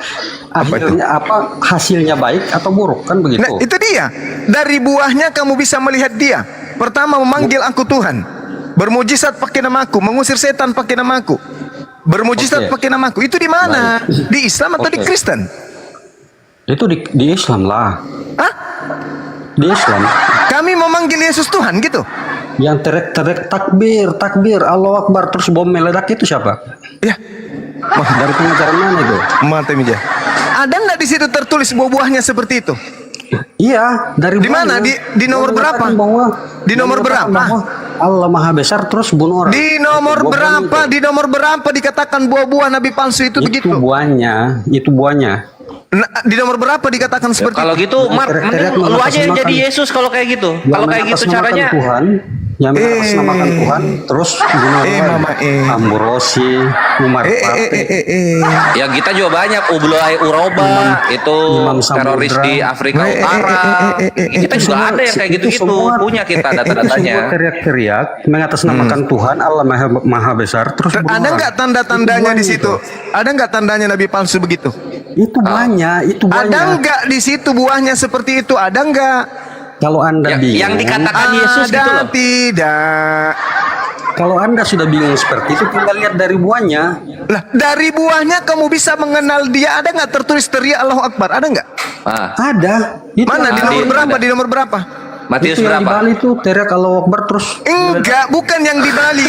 Akhirnya apa hasilnya baik atau buruk kan begitu? Nah, itu dia. Dari buahnya kamu bisa melihat dia. Pertama, memanggil aku Tuhan, bermujizat pakai namaku, mengusir setan pakai namaku, bermujizat Oke. pakai namaku. Itu di mana? Di Islam atau di Oke. Kristen? Itu di Islam lah. Hah? Di Islam Kami memanggil Yesus Tuhan gitu? yang teriak-teriak takbir, Allahu Akbar terus bom meledak itu siapa? Ya, Dari pengajaran mana itu? mantap Mija. Ada nggak di situ tertulis buah-buahnya seperti itu? Iya, dari Di mana? Di nomor berapa? Di nomor berapa? Allah Maha Besar terus bunuh orang. Di nomor Itu buah-buahnya berapa? itu. Di nomor berapa dikatakan buah-buah Nabi palsu itu Itu begitu? buahnya, itu buahnya. Nah, di nomor berapa dikatakan seperti Kalau itu? gitu, Mark, Teriak-teriak mending lu aja yang mengatasnamakan. jadi Yesus kalau kayak gitu. Kalau kayak gitu mengatasnamakan caranya. Tuhan, yang mengatasnamakan Tuhan, terus bunuh orang. Mama, Ambrosi, Umar Pate. Ya kita juga banyak Ublai Uroba itu Imam Samudra. teroris di Afrika Utara. Kita juga Semua- ada yang kayak itu gitu-gitu, semua- punya kita itu semua data-datanya. teriak-teriak mengatasnamakan Tuhan Allah Maha Besar terus bunuh Ada orang. nggak tanda-tandanya Itu di situ? buahnya Ada nggak tandanya Nabi palsu begitu? Itu buahnya, itu Ada buahnya. nggak di situ buahnya seperti itu? Ada nggak? Kalau Anda bingung, Yang dikatakan Yesus Ada gitu loh. tidak? kalau Anda sudah bingung seperti itu, tinggal lihat dari buahnya. Lah, dari buahnya kamu bisa mengenal dia. Ada nggak tertulis teriak Allahu Akbar? Ada nggak? Ah, Ada. Itu Mana? Di ada. nomor berapa? Ada. Di nomor berapa? Matius itu yang di berapa? Bali itu teriak Allahu Akbar terus. Enggak, bukan yang di Bali.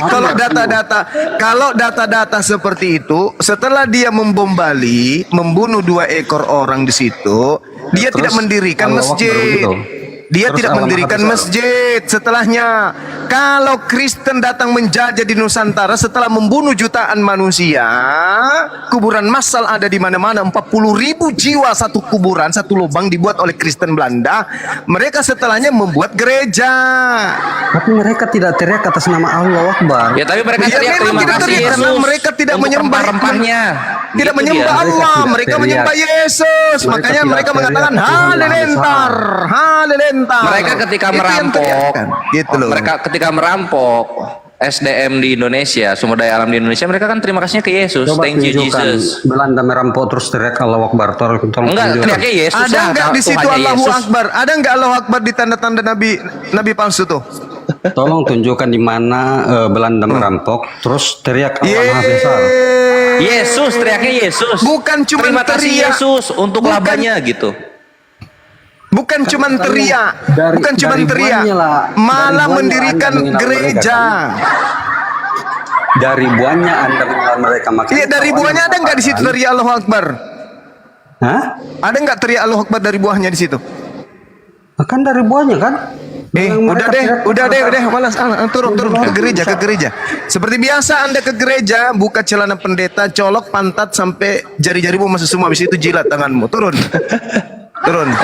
Kalau data-data seperti itu, setelah dia membom Bali, membunuh 2 ekor orang di situ, dia Terus tidak mendirikan Allahu Akbar masjid. begitu. Dia Terus tidak Allah Maha mendirikan Besar. masjid setelahnya. Kalau Kristen datang menjajah di Nusantara setelah membunuh jutaan manusia, kuburan massal ada di mana-mana. 40.000 jiwa satu kuburan, satu lubang dibuat oleh Kristen Belanda. Mereka setelahnya membuat gereja. Tapi mereka tidak teriak atas nama Allahu Akbar. Ya tapi mereka Ya, teriak memang terima tidak kasih teriak Yesus karena mereka tidak untuk menyembah rempah-rempahnya. Tidak Gitu menyembah dia. Allah, Tidak mereka teriak. menyembah Yesus. Mereka Makanya tidak mereka teriak mengatakan Tuhan Maha halelentar, halelentar. Mereka ketika Itu yang merampok, teriakan. Gitu loh. mereka ketika merampok SDM di Indonesia, sumber daya alam di Indonesia, mereka kan terima kasihnya ke Yesus. Coba Thank you tunjukkan Jesus. Belanda merampok terus teriak Allahu Akbar. Tolong Enggak, tunjukkan. teriaknya Yesus. Ada lah, enggak di situ Tuhannya Allahu Yesus. Akbar? Ada enggak Allahu Akbar di tanda-tanda Nabi palsu tuh? Tolong tunjukkan di mana Belanda merampok terus teriak Allah Maha Besar. Yesus, teriaknya Yesus. Bukan cuma terima kasih teriak. Yesus untuk Bukan- labanya gitu. Bukan cuma teriak, dari- bukan cuma dari teriak, buahnya lah. Dari malah buahnya mendirikan Anda mengenal gereja. Dari buahnya Anda mengenal mereka. Makanya Iya, dari kalau buahnya Anda ada enggak di situ katakan, teriak Allahu Akbar? Hah? Ada enggak teriak Allahu Akbar dari buahnya di situ? Kan dari buahnya kan? Yang Udah mereka deh, teriak, udah, malas. Turun ke gereja. Seperti biasa Anda ke gereja, buka celana pendeta, colok pantat sampai jari-jarimu masuk semua, habis itu jilat tanganmu. Turun.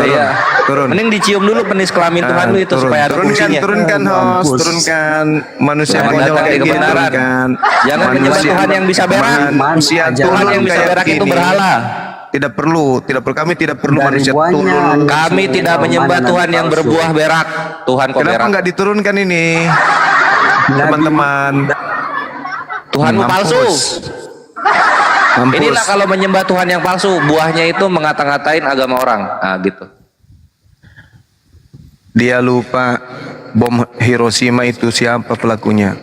Iya. Turun. Mending dicium dulu penis kelamin Tuhan lu itu Turun. supaya ada fungsinya. Turunkan host, Mampus. turunkan manusia Selamat konyol datang di kayak gini, kebenaran. turunkan. Jangan menyembah Tuhan yang bisa berak. Manusia Tuhan Tuhan tulung yang bisa kayak berak itu gini. berhala. Tidak perlu, kami tidak perlu Dari manusia buahnya tulung. Anda Kami semua tidak menyembah mana Tuhan nabi yang palsu. berbuah berak. Tuhan kok Kenapa berak. nggak diturunkan ini, teman-teman? Tuhanmu Mampus. palsu. Mampus. Inilah kalau menyembah Tuhan yang palsu, buahnya itu mengata-ngatain agama orang. Nah, gitu. Dia lupa bom Hiroshima itu siapa pelakunya.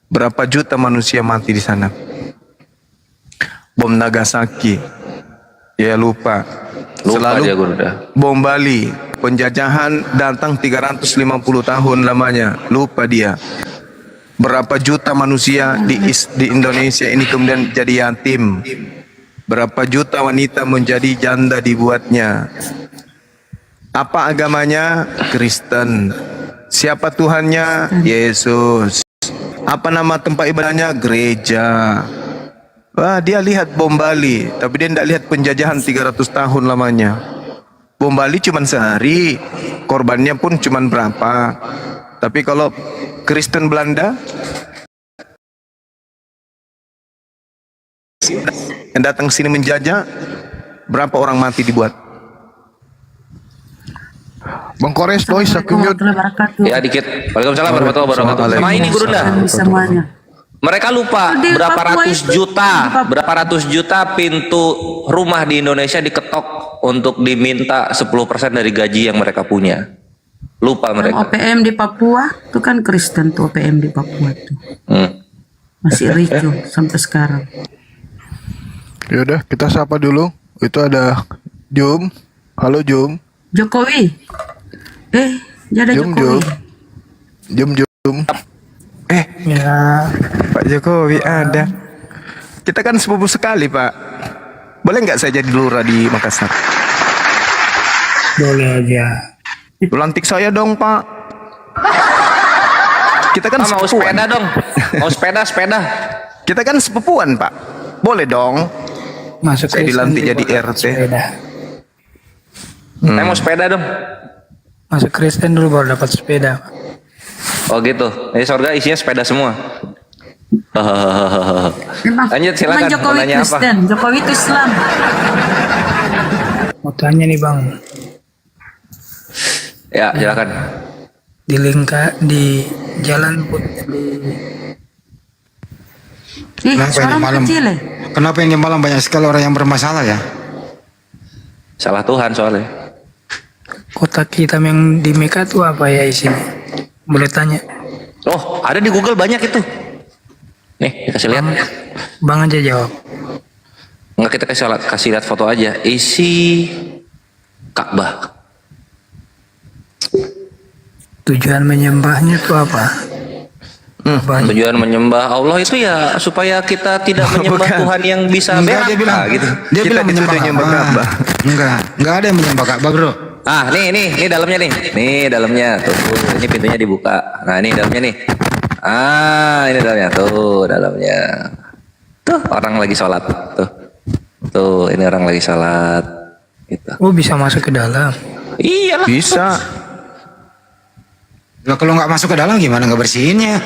Berapa juta manusia mati di sana. Bom Nagasaki. Dia lupa. Lupa dia udah. Bom Bali, penjajahan datang 350 tahun lamanya. Lupa dia. Berapa juta manusia di Indonesia ini kemudian jadi yatim. Berapa juta wanita menjadi janda dibuatnya. Apa agamanya? Kristen. Siapa Tuhannya? Yesus. Apa nama tempat ibadahnya? Gereja. Wah, dia lihat bom Bali, tapi dia tidak lihat penjajahan 300 tahun lamanya. Bom Bali cuma sehari, korbannya pun cuma berapa. Tapi kalau Kristen Belanda yang datang sini menjajah, berapa orang mati dibuat? Bang Kores, boys, aku mute. Ya dikit. Waalaikumsalam warahmatullahi wabarakatuh. Sama ini Gurunda. Semuanya. Mereka lupa Di berapa Papua ratus itu, juta, di Papua. berapa ratus juta pintu rumah di Indonesia diketok untuk diminta 10% dari gaji yang mereka punya. Lupa mereka. OPM di Papua itu kan Kristen tuh, OPM di Papua tuh masih ricu sampai sekarang. Yaudah, kita sapa dulu. Itu ada Jum. Halo Jum. Jokowi, jadi Jum, Jokowi. Jum. Ya, Pak Jokowi ada. Kita kan sepupu sekali, Pak. Boleh nggak saya jadi lurah di Makassar? Boleh aja. Lantik saya dong, Pak. Kita kan Mau sepupuan. sepeda dong. Mau sepeda. Kita kan sepupuan, Pak. Boleh dong. Masuk Saya dilantik jadi RT. Saya mau sepeda dong. Masuk Kristen dulu baru dapat sepeda. Oh gitu. Jadi surga isinya sepeda semua. Lanjut silakan. Emang Jokowi Mau nanya apa? Kristen, Jokowi itu Islam. Mau tanya nih bang, Ya silakan. di di jalan Kenapa ini Sekarang malam? kecil ya. Kenapa ini malam banyak sekali orang yang bermasalah ya? Salah Tuhan soalnya. kotak hitam yang di Meka tuh apa ya isinya? Boleh tanya? Oh, ada di Google banyak itu. Nih, kasih lihat. Bang aja jawab. Enggak, kita kasih lihat foto aja. Isi Ka'bah. Tujuan menyembahnya tuh apa? Apa? Tujuan menyembah Allah itu ya supaya kita tidak menyembah Bukan. Tuhan yang bisa Enggak, berak. dia bilang Nah, gitu. Dia Kita bilang dituduh menyembah nyembah Ka'bah. Ka'bah. Enggak ada yang menyembah Ka'bah, Bro. Nih dalamnya tuh. Ini pintunya dibuka. Nah, ini dalamnya nih. Ini dalamnya tuh, dalamnya. Tuh, orang lagi sholat tuh. Tuh, ini orang lagi sholat. Gitu. Oh bisa masuk ke dalam. Iyalah. Bisa. Lah kalau nggak masuk ke dalam gimana nggak bersihinnya?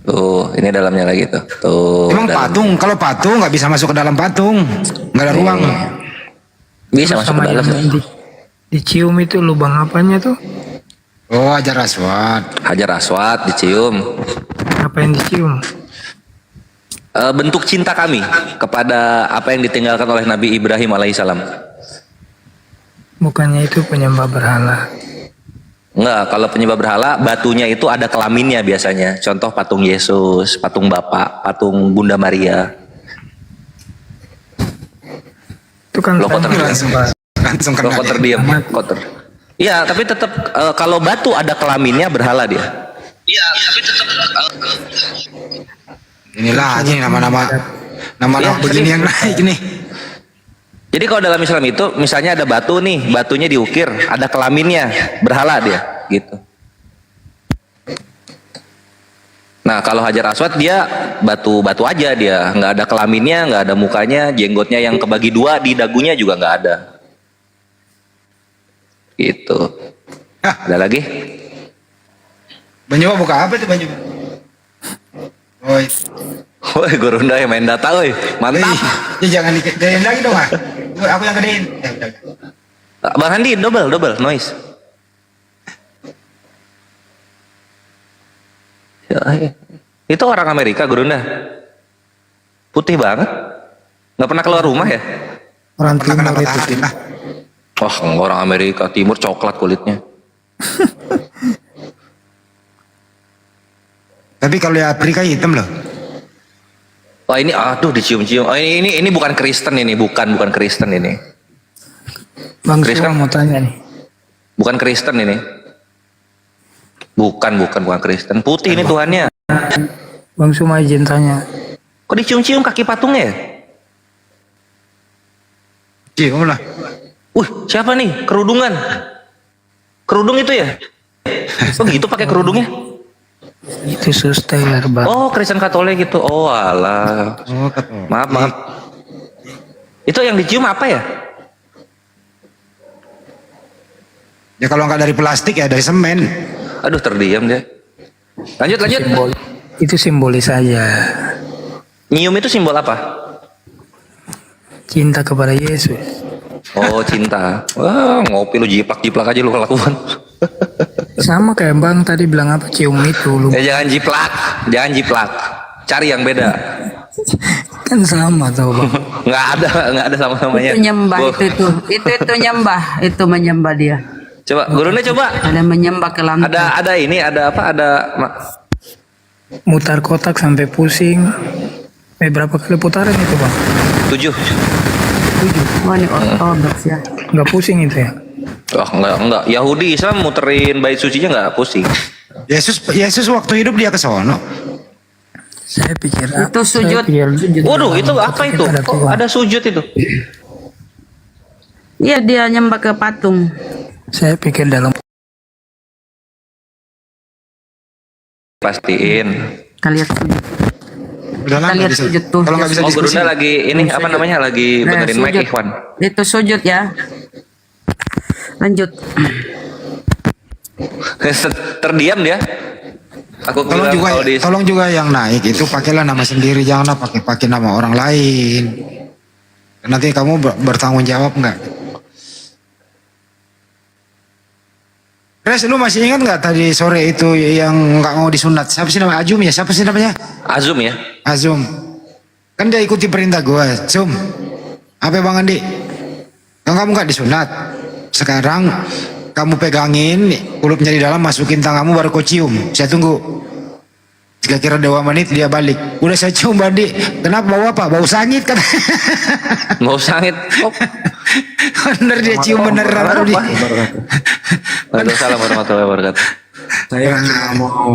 Tuh, ini dalamnya lagi tuh. Tuh. Emang dalam. patung, kalau patung nggak bisa masuk ke dalam patung, nggak ada ruang. Bisa masuk Sama ke dalam. yang dicium itu lubang apanya tuh? Oh, Hajar Aswad. Hajar Aswad dicium. Apa yang dicium? Bentuk cinta kami kepada apa yang ditinggalkan oleh Nabi Ibrahim alaihissalam. Bukannya itu penyembah berhala. Enggak, kalau penyembah berhala batunya itu ada kelaminnya biasanya. Contoh patung Yesus, patung Bapak, patung Bunda Maria. Itu kan Loh, kok tadi langsung penyembah. langsung Kok kena. terdiam, kotor. Iya, tapi tetap kalau batu ada kelaminnya berhala dia. Iya, tapi tetap Inilah aja nama-nama Ya, begini yang naik nih. Jadi kalau dalam Islam itu misalnya ada batu nih, batunya diukir, ada kelaminnya, berhala dia, gitu. Nah kalau Hajar Aswad dia batu aja dia, nggak ada kelaminnya, nggak ada mukanya, jenggotnya yang kebagi dua di dagunya juga nggak ada. Gitu. Ada lagi? Banyu buka apa tuh Banyu? Oi. Woi Gurunda yang main data, woi mantap. Ya jangan dikedein lagi dong, ah. Aku yang gedein. Ya, udah. Bang Handi double noise. Ya, itu orang Amerika Gurunda. Putih banget. Nggak pernah keluar rumah ya? Orang Pernah kena timur itu. patah lah. Oh, enggak, orang Amerika Timur coklat kulitnya. Tapi kalau di Afrika hitam loh. Wah ini aduh dicium-cium. Oh ini bukan Kristen ini, bukan Kristen ini. Bang Chris Suang kan? mau tanya nih. Bukan Kristen ini. Bukan Kristen. Putih ini Tuhannya. Bang Sumajin tanya. Kok dicium-cium kaki patungnya ya? Cium lah. Siapa nih? Kerudungan. Kerudung itu ya? Oh gitu pakai kerudungnya? Itu suster, Bang. Oh, Kristen Katolik gitu. Oh, alah. Oh, kata. Maaf. Itu yang dicium apa ya? Ya kalau nggak dari plastik ya dari semen. Aduh, terdiam dia. Lanjut. Itu simbolis saja. Nyium itu simbol apa? Cinta kepada Yesus. Oh, cinta. Wah, ngopi lu jiplak-jiplak aja lu kelakuan. Sama kayak Bang tadi bilang apa, cium itu lu. Jangan jiplak. Cari yang beda. Kan sama tau Bang. Nggak ada sama-samanya. Itu nyembah itu nyembah, itu menyembah dia. Coba, gurunya coba. Ada menyembah ke lantai. Ada apa? Mutar kotak sampai pusing. Berapa kali putaran itu Bang? 7. Wah, ini ortodoks ya. Nggak pusing itu ya? Oh, enggak. Yahudi Islam muterin bait sucinya nggak pusing. Yesus waktu hidup dia ke sono. Saya pikir Itu sujud. Waduh, itu apa itu? Kok ada sujud itu? Iya, dia nyembah ke patung. Saya pikir dalam Pastiin. Kalian sujud. Udah Kita lihat sujud tuh. Kalau nggak bisa Oh, diskusi. gurunya lagi ini apa namanya? Lagi benerin mic sujud. Ikhwan. Itu sujud ya. Lanjut. Terdiam dia. Aku Tolong bilang juga, kalau di tolong juga yang naik itu pakailah nama sendiri, janganlah pakai nama orang lain. Nanti kamu bertanggung jawab nggak? Res, lu masih ingat nggak tadi sore itu yang nggak mau disunat? Siapa sih namanya? Ajum ya? Siapa sih namanya? Azum ya. Azum. Kan dia ikuti perintah gua. Zum. Apa Bang Andi? Kan kamu nggak disunat. Sekarang kamu pegangin kulupnya di dalam, masukin tanganmu baru kau cium. Saya tunggu. Kira-kira 2 menit dia balik. Udah saya cium Bandi. Kenapa bau apa? Bau sangit kan? Mau sangit. Oh, Bener dia cium beneran baru dia. Waalaikumsalam warahmatullahi wabarakatuh. Saya cuma mau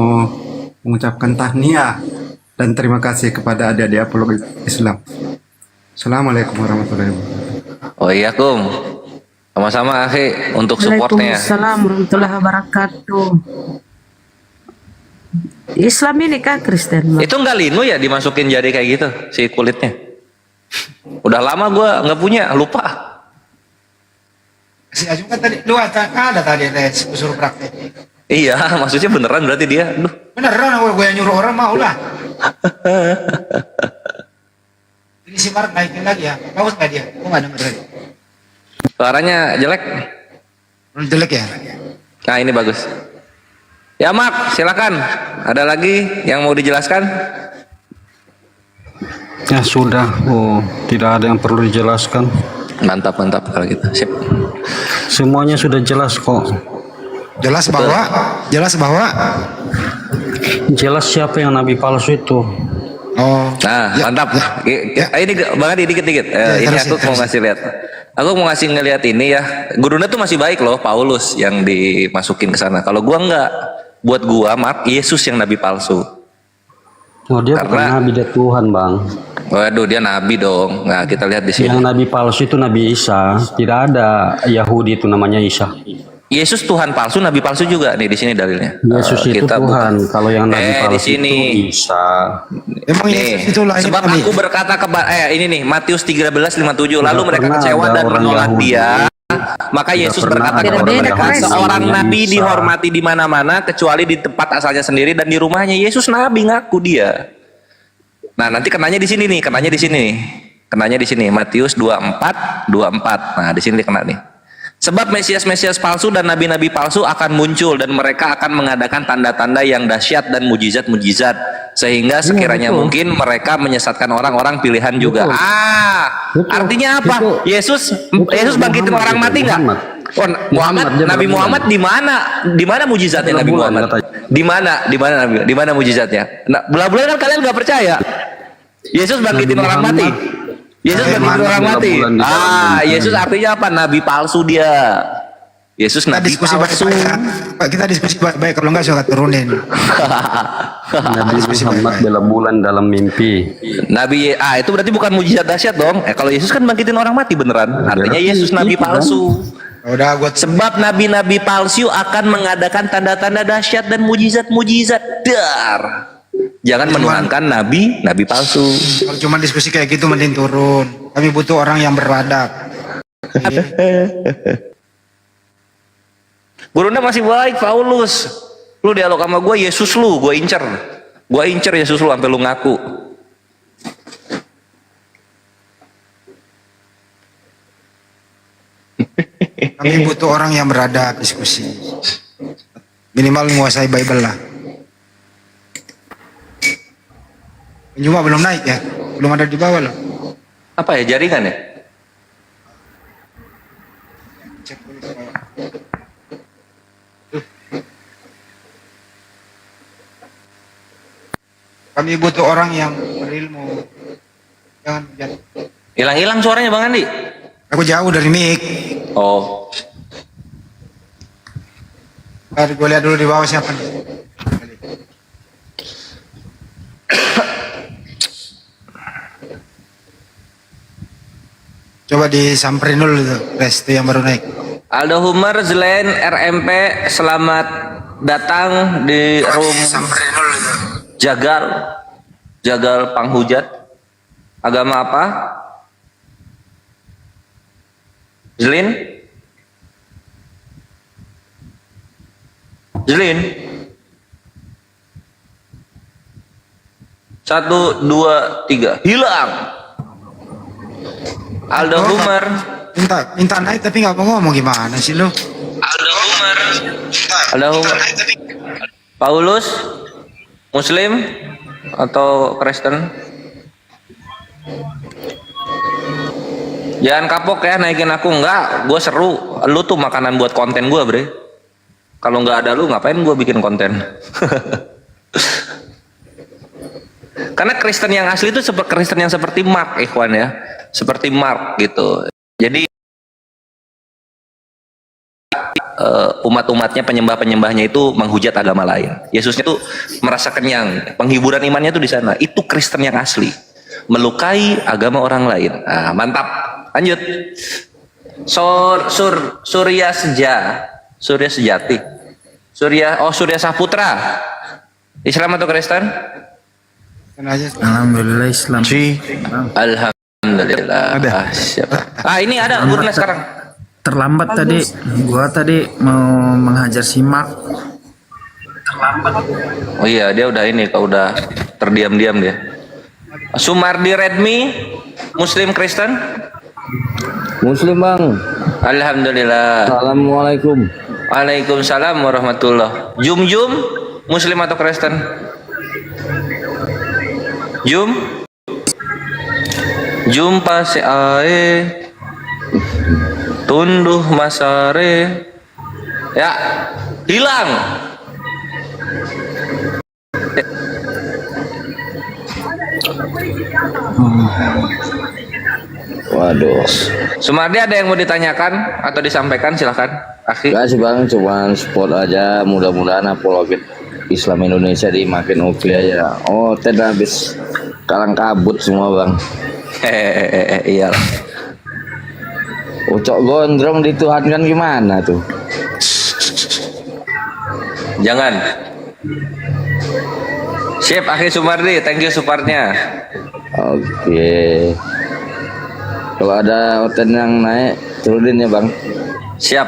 mengucapkan tahniah dan terima kasih kepada adik-adik apolog Islam. Assalamualaikum warahmatullahi wabarakatuh. Oh iya, Kum. Sama-sama, akhi, untuk supportnya. Waalaikumsalam warahmatullahi wabarakatuh. Islam ini kah Kristen? Bang? Itu enggak linu ya dimasukin jari kayak gitu si kulitnya. Udah lama gua nggak punya, lupa. Si Ajum kan tadi ada tadi suruh praktek. Iya, maksudnya beneran berarti dia. Duh. Beneran gue yang nyuruh orang mau lah. Ini si Mark naikin lagi ya. Bagus nggak dia? Gue nggak denger tadi. Suaranya jelek. Jelek ya? Nah, ini bagus. Ya, Mak, silakan. Ada lagi yang mau dijelaskan? Ya sudah, tidak ada yang perlu dijelaskan. Mantap kalau gitu. Sip. Semuanya sudah jelas kok. Jelas bahwa Jelas siapa yang nabi palsu itu. oh Nah, ya, mantap. Ini Bang Adi dikit-dikit. Ini terus, aku mau ngasih lihat. Aku mau ngasih ngelihat ini ya. Gurunya tuh masih baik loh, Paulus yang dimasukin ke sana. Kalau gua enggak. Buat gua, maaf, Yesus yang nabi palsu. Oh, dia bukan Karena- nabi, dia Tuhan, Bang. Waduh, dia nabi dong. Nah, kita lihat di sini. Yang nabi palsu itu Nabi Isa. Tidak ada Yahudi itu namanya Isa. Yesus Tuhan palsu, nabi palsu juga nih di sini dalilnya. Yesus itu Kita Tuhan. Kalau yang nabi di palsu sini. itu Isa. emang Nih, Yesus itu lahir sebab nabi. aku berkata ini nih Matius 13:57, lalu Tidak mereka pernah kecewa ada dan orang menolak Yahudi. dia. Maka Yesus pernah berkata ada kepada orang mereka, Yahudi seorang namanya nabi Isa. dihormati di mana-mana kecuali di tempat asalnya sendiri dan di rumahnya. Yesus nabi, ngaku dia. Nah, nanti kenanya di sini nih, kenanya di sini Matius 24:24. Nah, di sini kena nih. Sebab Mesias palsu dan nabi-nabi palsu akan muncul dan mereka akan mengadakan tanda-tanda yang dahsyat dan mujizat-mujizat sehingga sekiranya mungkin mereka menyesatkan orang-orang pilihan juga. Betul. Artinya apa? Betul. Yesus bangkitin Muhammad orang itu, mati nggak? Muhammad. Oh, Muhammad, dia Nabi berbulan. Muhammad di mana? Di mana mujizatnya Nabi Berbulan, Muhammad? katanya. Di mana mujizatnya? Nah, bulan-bulan kan kalian nggak percaya. Yesus bangkitin Nabi orang Muhammad. mati. Yesus bangkitin Muhammad orang mati. bulan-bulan di dalam Yesus artinya apa? Nabi palsu dia. Yesus Kita nabi diskusi palsu. baik-baik. Pak, kita diskusi baik-baik. Kalau nggak saya turunin. Nabi Muhammad bela bulan dalam mimpi. Nabi itu berarti bukan mujizat dahsyat dong. Kalau Yesus kan bangkitin orang mati beneran. Artinya Yesus nabi palsu. Udah gua Sebab nabi-nabi palsu akan mengadakan tanda-tanda dahsyat dan mujizat-mujizat. Dar. Jangan menuhankan nabi palsu. kalau cuma diskusi kayak gitu mending turun. Kami butuh orang yang beradab. Gurunda masih baik, Paulus. Lu dialog sama gue, Yesus lu, gue incer. Gue incer Yesus lu sampai lu ngaku. Kami butuh orang yang beradab diskusi. Minimal menguasai Bible lah. Cuma belum naik ya, belum ada di bawah loh. Apa ya, jaringan ya? Cek dulu ke bawah. Kami butuh orang yang berilmu. Jangan. Hilang-hilang suaranya Bang Andi. Aku jauh dari mic. Oh, Mari gue lihat dulu di bawah siapa nih. Coba disamperin dulu tuh, Resti yang baru naik. Aldo Hummer, Zelen, RMP, selamat datang di room Samperin dulu tuh. Jagal Panghujat. Agama apa? Zelin? 1, 2, 3 hilang. Aldo Hummer. Minta naik tapi nggak mau ngomong, gimana sih lo? Aldo Hummer. Paulus Muslim atau Kristen? Jangan kapok ya naikin aku. Enggak, gue seru. Lu tuh makanan buat konten gue, bre. Kalau nggak ada lu ngapain gue bikin konten? Karena Kristen yang asli itu seperti Kristen yang seperti Mark, ikhwan ya, seperti Mark gitu. Jadi umat-umatnya, penyembah-penyembahnya itu menghujat agama lain. Yesusnya tuh merasa kenyang, penghiburan imannya tuh di sana. Itu Kristen yang asli, melukai agama orang lain. Nah, mantap. Lanjut. Surya Sejati. Surya Saputra. Islam atau Kristen? Alhamdulillah Islam. Alhamdulillah. Siapa? Ini ada guruna sekarang. Terlambat tadi, gua tadi mau menghajar si Mark. Oh iya, dia udah udah terdiam-diam dia. Sumardi Redmi, Muslim Kristen? Muslim bang. Alhamdulillah. Assalamualaikum. Waalaikumsalam warahmatullah. Jum, Muslim atau Kristen? Jumpa si ae tunduh masare. Ya, hilang. Waduh. Sumardi, ada yang mau ditanyakan atau disampaikan, silahkan. Akhi. Gak sih bang, cuman support aja. Mudah-mudahan apologet Islam Indonesia dimakin oke aja. Oh, tidak habis kalang kabut semua bang. Iya. Ucok gondrong dituhankan gimana tuh? Jangan. Sip, Akhi Sumardi, thank you supportnya. Oke. Kalau ada hotel yang naik, turunin ya bang. Siap.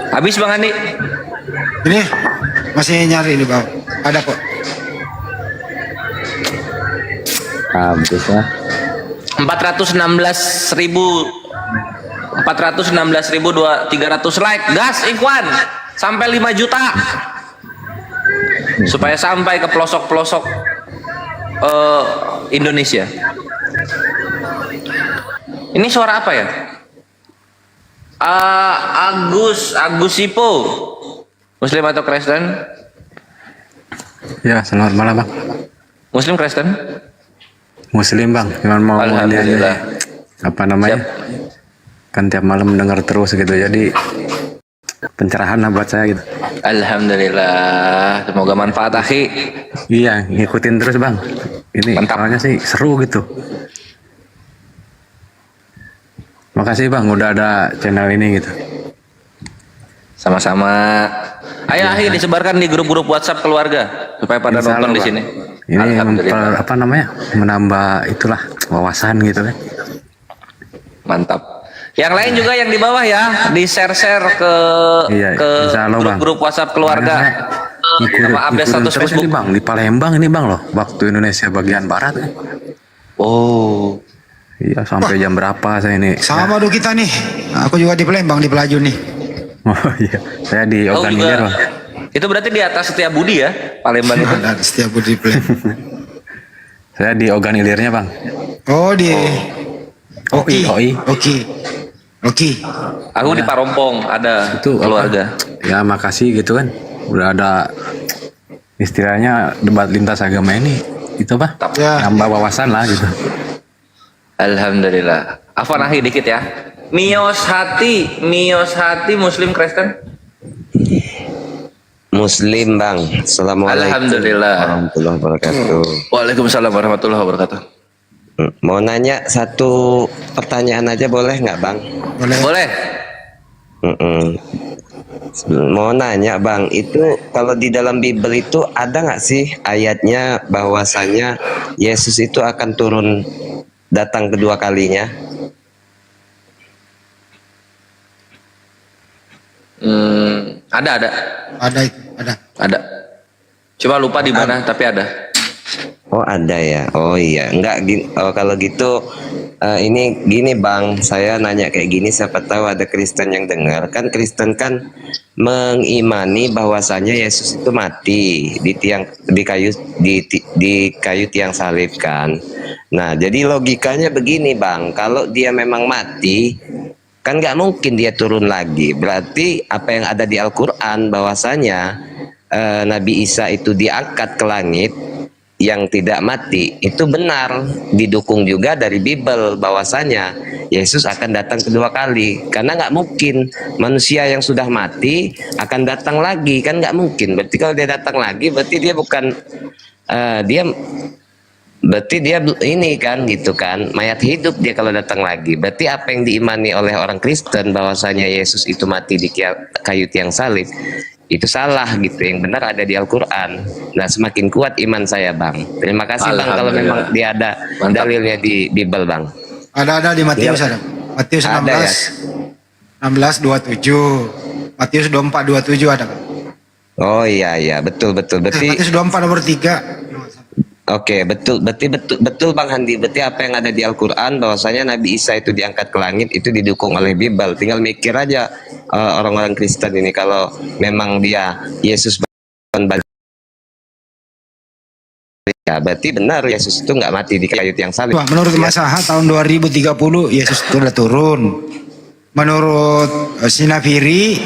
Habis Bang Andi? Ini masih nyari di bawah. Ada kok. Habis ya. 416.300 like. Gas Ikhwan sampai 5 juta. Supaya sampai ke pelosok-pelosok Indonesia. Ini suara apa ya? Agus Sipo. Muslim atau Kristen? Ya, selamat malam bang. Muslim Kristen? Muslim bang, cuman mau Alhamdulillah. apa namanya? Siap. Kan tiap malam dengar terus gitu, jadi pencerahan lah buat saya gitu. Alhamdulillah, semoga manfaat akhi. Iya, ngikutin terus bang. Ini Mantap. soalnya sih seru gitu. Makasih bang, udah ada channel ini gitu. Sama-sama. Ayo akhi disebarkan di grup-grup WhatsApp keluarga supaya pada Insya nonton Allah, di Bang. sini. Ini Alhamdulillah. apa namanya, menambah itulah wawasan gitu kan. Mantap. Yang lain juga yang di bawah ya, di share-share ke Iya, insya Allah, Bang. grup-grup WhatsApp keluarga. Sama update status terus Facebook. ini bang, di Palembang ini bang loh, waktu Indonesia bagian barat. Oh, Iya, sampai jam berapa saya ini? Sama do kita nih. Aku juga di Palembang di Pelaju nih. Oh iya, saya di oh Oganilir juga. bang. Itu berarti di atas Setiabudi ya, Palembang itu. Ada setiap di Palembang. Saya di Oganilirnya bang. Oh di Oki. OI. Oki. Aku di Parompong ada Itu keluarga. apa? Ya makasih gitu kan. Udah ada istilahnya debat lintas agama ini. Itu apa? Ya. Nambah wawasan lah gitu. Alhamdulillah. Afwan akhi dikit ya. Mios hati Muslim Kristen. Muslim bang. Assalamualaikum Alhamdulillah. warahmatullahi wabarakatuh. Waalaikumsalam warahmatullahi wabarakatuh. Mau nanya satu pertanyaan aja boleh nggak bang? Boleh. Mau nanya bang, itu kalau di dalam Bible itu ada nggak sih ayatnya bahwasanya Yesus itu akan turun datang kedua kalinya? Ada. Ada. Cuma lupa di mana, tapi ada. Oh ada ya. Oh iya. Enggak. Oh, kalau gitu ini gini bang. Saya nanya kayak gini. Siapa tahu ada Kristen yang dengar. Kan Kristen kan mengimani bahwasanya Yesus itu mati di kayu tiang salib kan. Nah jadi logikanya begini bang. Kalau dia memang mati, kan nggak mungkin dia turun lagi. Berarti apa yang ada di Al-Quran bahwasanya Nabi Isa itu diangkat ke langit yang tidak mati itu benar, didukung juga dari Bible bahwasanya Yesus akan datang kedua kali, karena nggak mungkin manusia yang sudah mati akan datang lagi, kan nggak mungkin. Berarti kalau dia datang lagi berarti dia bukan berarti dia ini kan gitu kan, mayat hidup dia kalau datang lagi. Berarti apa yang diimani oleh orang Kristen bahwasanya Yesus itu mati di kayu tiang salib itu salah gitu. Yang benar ada di Al-Quran. Nah semakin kuat iman saya bang. Terima kasih bang kalau memang dia ada dalilnya di Bible bang. Ada di Matius ada. Matius 16. Ada, ya? 16:27. Matius 24:27 ada. Oh iya betul. Berarti Matius 24 nomor 3. Oke, betul Bang Handi. Berarti apa yang ada di Al-Quran bahwasanya Nabi Isa itu diangkat ke langit itu didukung oleh Bible. Tinggal mikir aja orang-orang Kristen ini kalau memang dia Yesus ya berarti benar Yesus itu nggak mati di kayu tiang salib. Menurut Mas Aha tahun 2030 Yesus itu udah turun. Menurut Sinafiri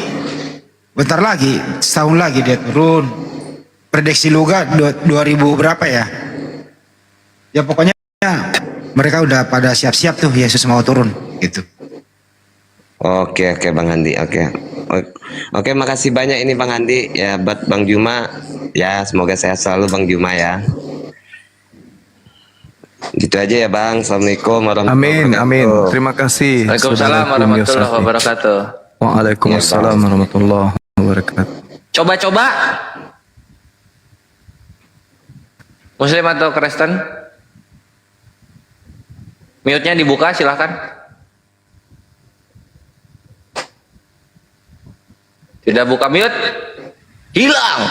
bentar lagi, setahun lagi dia turun. Prediksi Luga 2000 berapa ya? Ya pokoknya mereka udah pada siap-siap tuh Yesus mau turun gitu. Oke Bang Handi. Oke, makasih banyak ini Bang Handi ya, buat Bang Juma ya, semoga sehat selalu Bang Juma ya. Gitu aja ya Bang. Assalamualaikum warahmatullahi wabarakatuh. Amin. Terima kasih. Waalaikumsalam warahmatullahi wabarakatuh. Waalaikumsalam warahmatullahi wabarakatuh. Coba-coba Muslim atau Kristen? Mute-nya dibuka silahkan. Tidak buka mute, hilang.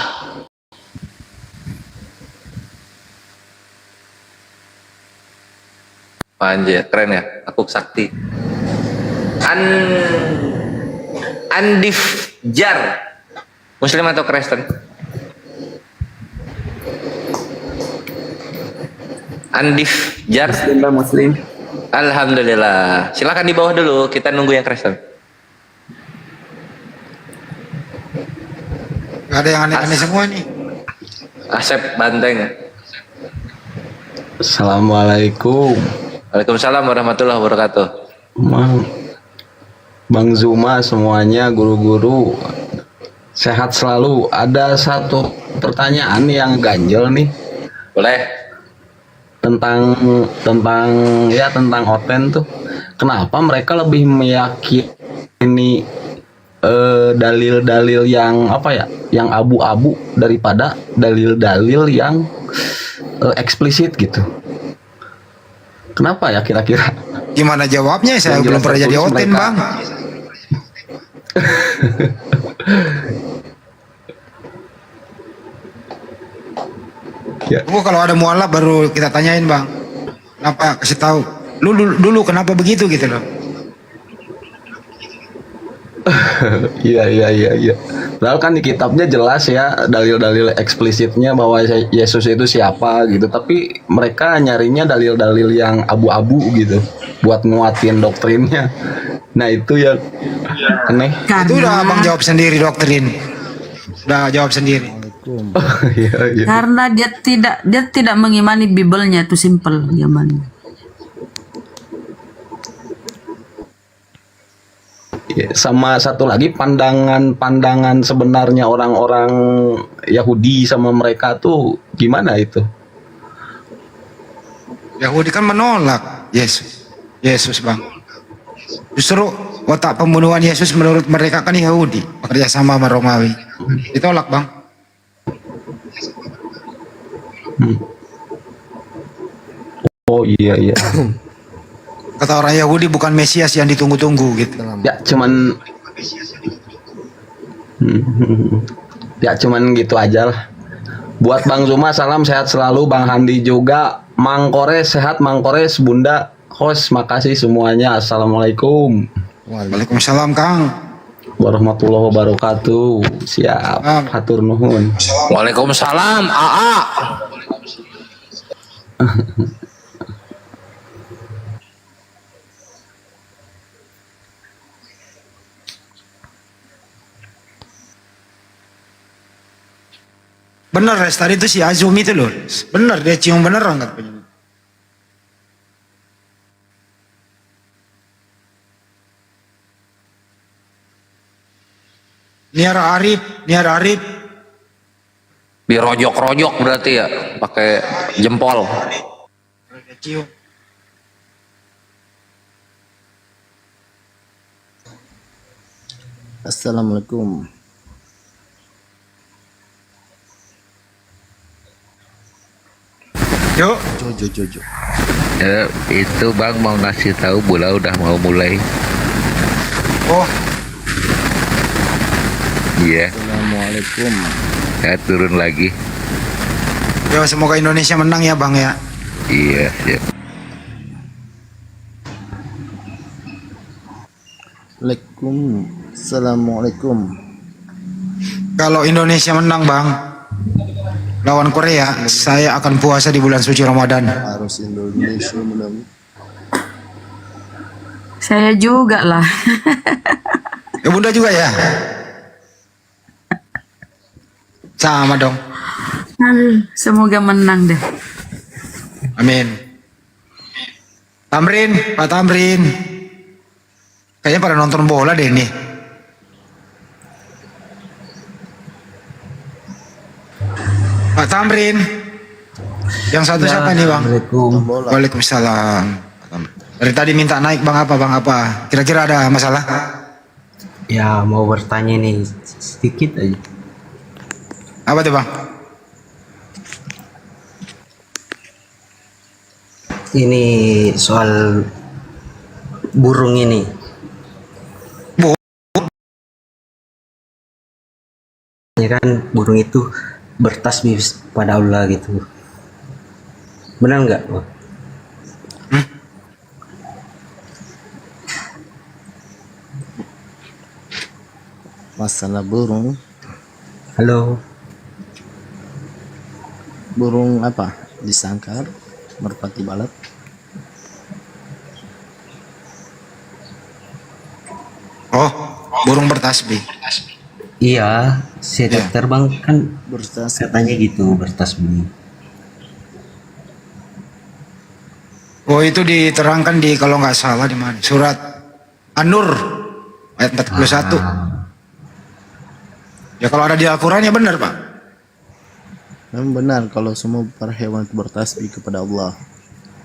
Anjir, keren ya, aku sakti. Andif Jar, Muslim atau Kristen? Andif Jar, Muslim. Alhamdulillah. Silakan di bawah dulu, kita nunggu yang Kristen. Gak ada yang aneh-aneh semua nih. Asep Banteng. Assalamualaikum. Waalaikumsalam warahmatullahi wabarakatuh. Mang, Bang Zuma, semuanya, guru-guru sehat selalu. Ada satu pertanyaan yang ganjel nih. Boleh. Tentang Oten tuh. Kenapa mereka lebih meyakini dalil-dalil yang yang abu-abu daripada dalil-dalil yang eksplisit gitu? Kenapa ya kira-kira? Gimana jawabnya? Saya belum pernah jadi Oten, Bang. Ya. Tunggu, kalau ada mualaf baru kita tanyain, Bang. Kenapa? Kasih tahu. Lu dulu kenapa begitu gitu loh. Iya. Padahal kan di kitabnya jelas ya, dalil-dalil eksplisitnya bahwa Yesus itu siapa gitu. Tapi mereka nyarinya dalil-dalil yang abu-abu gitu buat nguatin doktrinnya. Nah itu yang aneh. Itu udah Abang jawab sendiri, doktrin. Udah jawab sendiri. Iya. Karena dia tidak mengimani Bibelnya, itu simple zaman. Ya, sama satu lagi pandangan sebenarnya orang-orang Yahudi sama mereka tuh gimana itu? Yahudi kan menolak Yesus, Bang. Justru otak pembunuhan Yesus menurut mereka kan Yahudi, bekerja sama sama Romawi. Ditolak, Bang. Oh iya. Kata orang Yahudi bukan Mesias yang ditunggu-tunggu gitu. Ya cuman gitu aja lah. Buat Bang Zuma salam sehat selalu, Bang Handi juga, Mang Kores sehat, Mang Kores, Bunda host, makasih semuanya. Assalamualaikum. Waalaikumsalam, Kang. Warahmatullahi wabarakatuh. Siap. Hatur nuhun. Waalaikumsalam. AA. Bener, tadi itu si Azum itu loh. Bener, dia cium beneran katanya. Niar Arif. Dirojok-rojok berarti ya, pakai jempol. Dia cium. Assalamualaikum. Yuk. Jojo. Ya, itu Bang mau ngasih tahu bola udah mau mulai. Oh. Iya. Assalamualaikum. Ya turun lagi. Ya semoga Indonesia menang ya, Bang ya. Iya. Assalamualaikum. Kalau Indonesia menang, Bang, lawan Korea, saya akan puasa di bulan suci Ramadan. Harus Indonesia menang. Saya juga lah. Ya Bunda juga ya? Sama dong. Semoga menang deh. Amin. Pak Tamrin. Kayaknya pada nonton bola deh nih. Pak Tamrin. Yang satu siapa nih, Bang? Waalaikumsalam. Dari tadi minta naik, Bang, apa? Kira-kira ada masalah? Ya mau bertanya nih sedikit aja. Apa tuh, Bang? Ini soal burung ini. Ya kan burung itu bertasbih pada Allah gitu. Benar nggak? Masalah burung. Halo. Burung apa? Disangkar, merpati balat. Oh, burung bertasbih. Iya, saya terbang kan katanya gitu bertasbih. Oh, itu diterangkan di kalau nggak salah di mana? Surat An-Nur ayat 41. Ya kalau ada di Al-Quran ya benar Pak. Memang benar kalau semua para hewan itu bertasbih kepada Allah,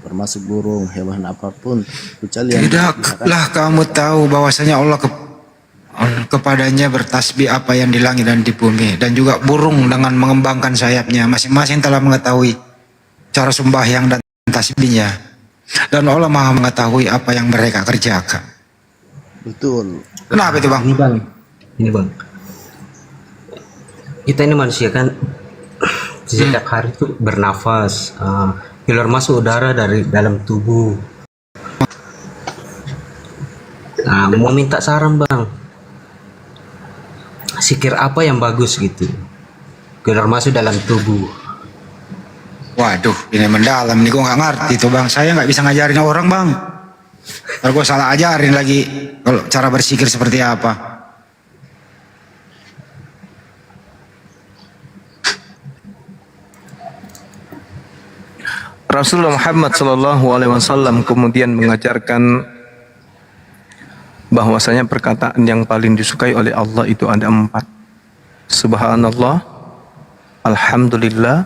termasuk burung, hewan apapun, kecuali yang Tidaklah kamu tahu bahwasanya Allah kepadanya bertasbih apa yang di langit dan di bumi, dan juga burung dengan mengembangkan sayapnya, masing-masing telah mengetahui cara sembahyang dan tasbihnya, dan Allah Maha mengetahui apa yang mereka kerjakan. Betul. Kenapa itu Bang? Ini bang, kita ini manusia kan setiap hari itu bernafas, keluar masuk udara dari dalam tubuh. Nah, mau minta saran bang, zikir apa yang bagus gitu, keluar masuk dalam tubuh. Waduh, ini mendalam nih, gue nggak ngerti tuh Bang. Saya nggak bisa ngajarin orang Bang. Ntar gue salah ajarin lagi kalau cara bersikir seperti apa. Rasulullah Muhammad SAW kemudian mengajarkan bahwasanya perkataan yang paling disukai oleh Allah itu ada 4. Subhanallah, Alhamdulillah,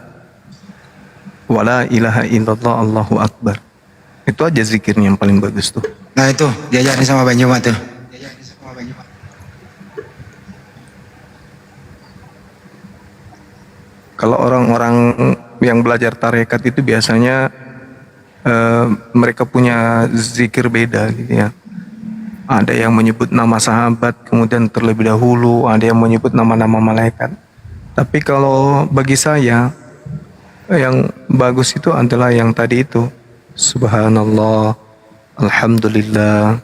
wala ilaha illallah, Allahu Akbar. Itu aja zikirnya yang paling bagus tuh. Nah itu diajarin sama Bang Juma tuh. Kalau orang-orang yang belajar tarekat itu biasanya mereka punya zikir beda gitu ya. Ada yang menyebut nama sahabat kemudian terlebih dahulu, ada yang menyebut nama-nama malaikat. Tapi kalau bagi saya yang bagus itu adalah yang tadi itu, Subhanallah, Alhamdulillah,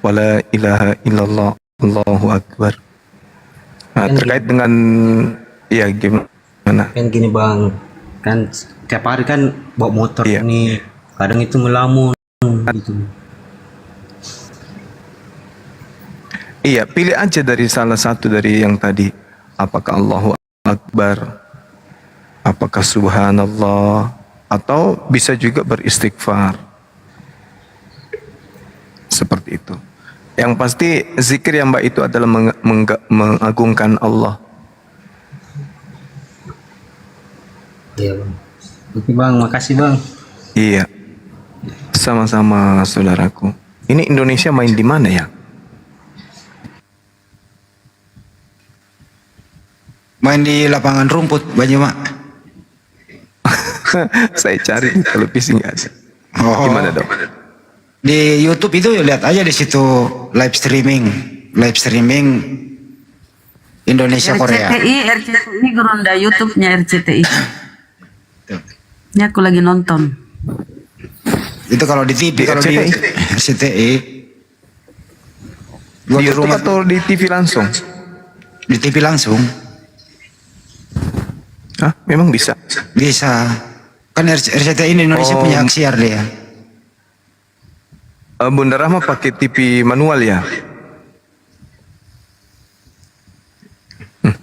wala ilaha illallah, Allahu Akbar. Nah, terkait dengan ya gimana? Kan gini bang, kan tiap hari kan bawa motor ini, kadang itu melamun gitu. Iya, pilih aja dari salah satu dari yang tadi. Apakah Allahu Akbar, apakah Subhanallah, atau bisa juga beristighfar. Seperti itu. Yang pasti zikir yang baik itu adalah mengagungkan Allah. Iya bang. Oke bang, makasih bang. Iya. Sama-sama saudaraku. Ini Indonesia main di mana ya? Main di lapangan rumput Bang Mak. Saya cari di televisi nggak ada. Oh. Gimana dong? Di YouTube itu lihat aja di situ live streaming Indonesia Korea. RCTI Gerunda, YouTube-nya RCTI. Ini aku lagi nonton. Itu kalau di TV, kalau di RCTI. Di YouTube atau di TV langsung? Di TV langsung. Hah? Memang bisa? Bisa. Kan RCTI Indonesia punya hak siar dia. Bunda Rahma pakai TV manual ya?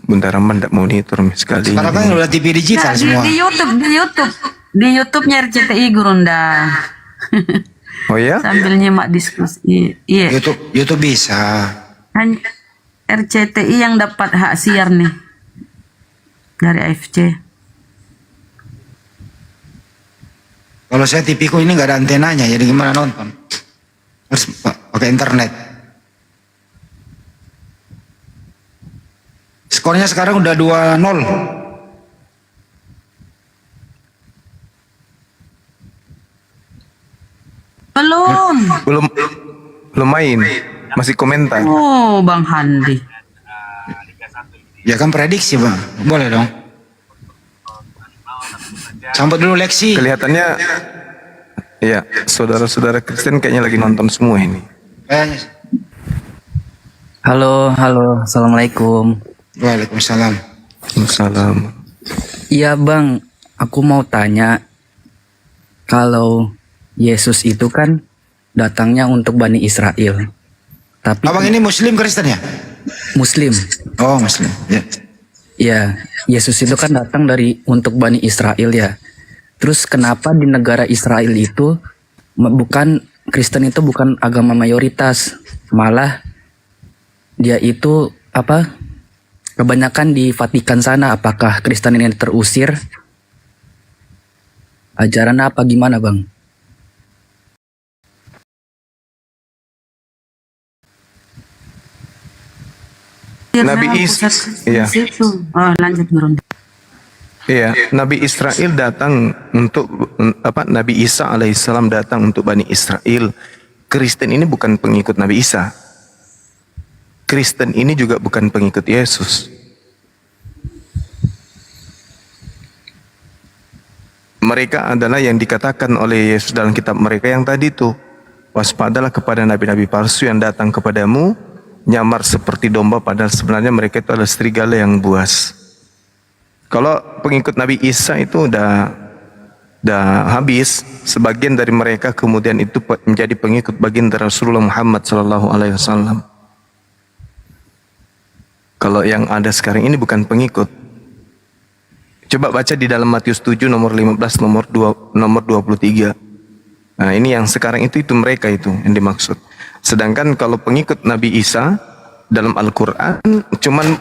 Bunda Rahma tidak monitor sekali. Sekarang kan udah TV digital semua. Di YouTube-nya RCTI Gerunda. Oh ya? Sambil nyimak diskusi. Iya. YouTube bisa. RCTI yang dapat hak siar nih dari AFC. Kalau saya TV ku ini nggak ada antenanya, jadi gimana nonton? Harus pakai internet. Skornya sekarang udah 2-0. Belum main. Masih komentar. Oh, Bang Handi. Ya kan prediksi Bang, boleh dong. Sampai dulu Leksi. Kelihatannya, ya saudara-saudara Kristen kayaknya lagi nonton semua ini. Halo, assalamualaikum. Waalaikumsalam. Waalaikumsalam. Iya bang, aku mau tanya, kalau Yesus itu kan datangnya untuk Bani Israel. Tapi abang ini Muslim Kristen ya? Muslim. Oh Muslim. Ya. Ya, Yesus itu kan datang untuk Bani Israel ya. Terus kenapa di negara Israel itu bukan Kristen itu bukan agama mayoritas, malah dia itu apa? Kebanyakan di Vatikan sana. Apakah Kristen ini terusir? Ajaran apa gimana, Bang? Nabi Isa, iya. Oh, lanjut Guru. Iya, Nabi Israel datang untuk apa? Nabi Isa alaihissalam datang untuk Bani Israel. Kristen ini bukan pengikut Nabi Isa. Kristen ini juga bukan pengikut Yesus. Mereka adalah yang dikatakan oleh Yesus dalam kitab mereka yang tadi itu. Waspadalah kepada nabi-nabi palsu yang datang kepadamu, nyamar seperti domba padahal sebenarnya mereka itu adalah serigala yang buas. Kalau pengikut Nabi Isa itu udah habis, sebagian dari mereka kemudian itu menjadi pengikut baginda Rasulullah Muhammad SAW. Kalau yang ada sekarang ini bukan pengikut. Coba baca di dalam Matius 7 nomor 15 nomor 23. Nah, ini yang sekarang itu mereka itu yang dimaksud. Sedangkan kalau pengikut Nabi Isa dalam Al-Quran cuman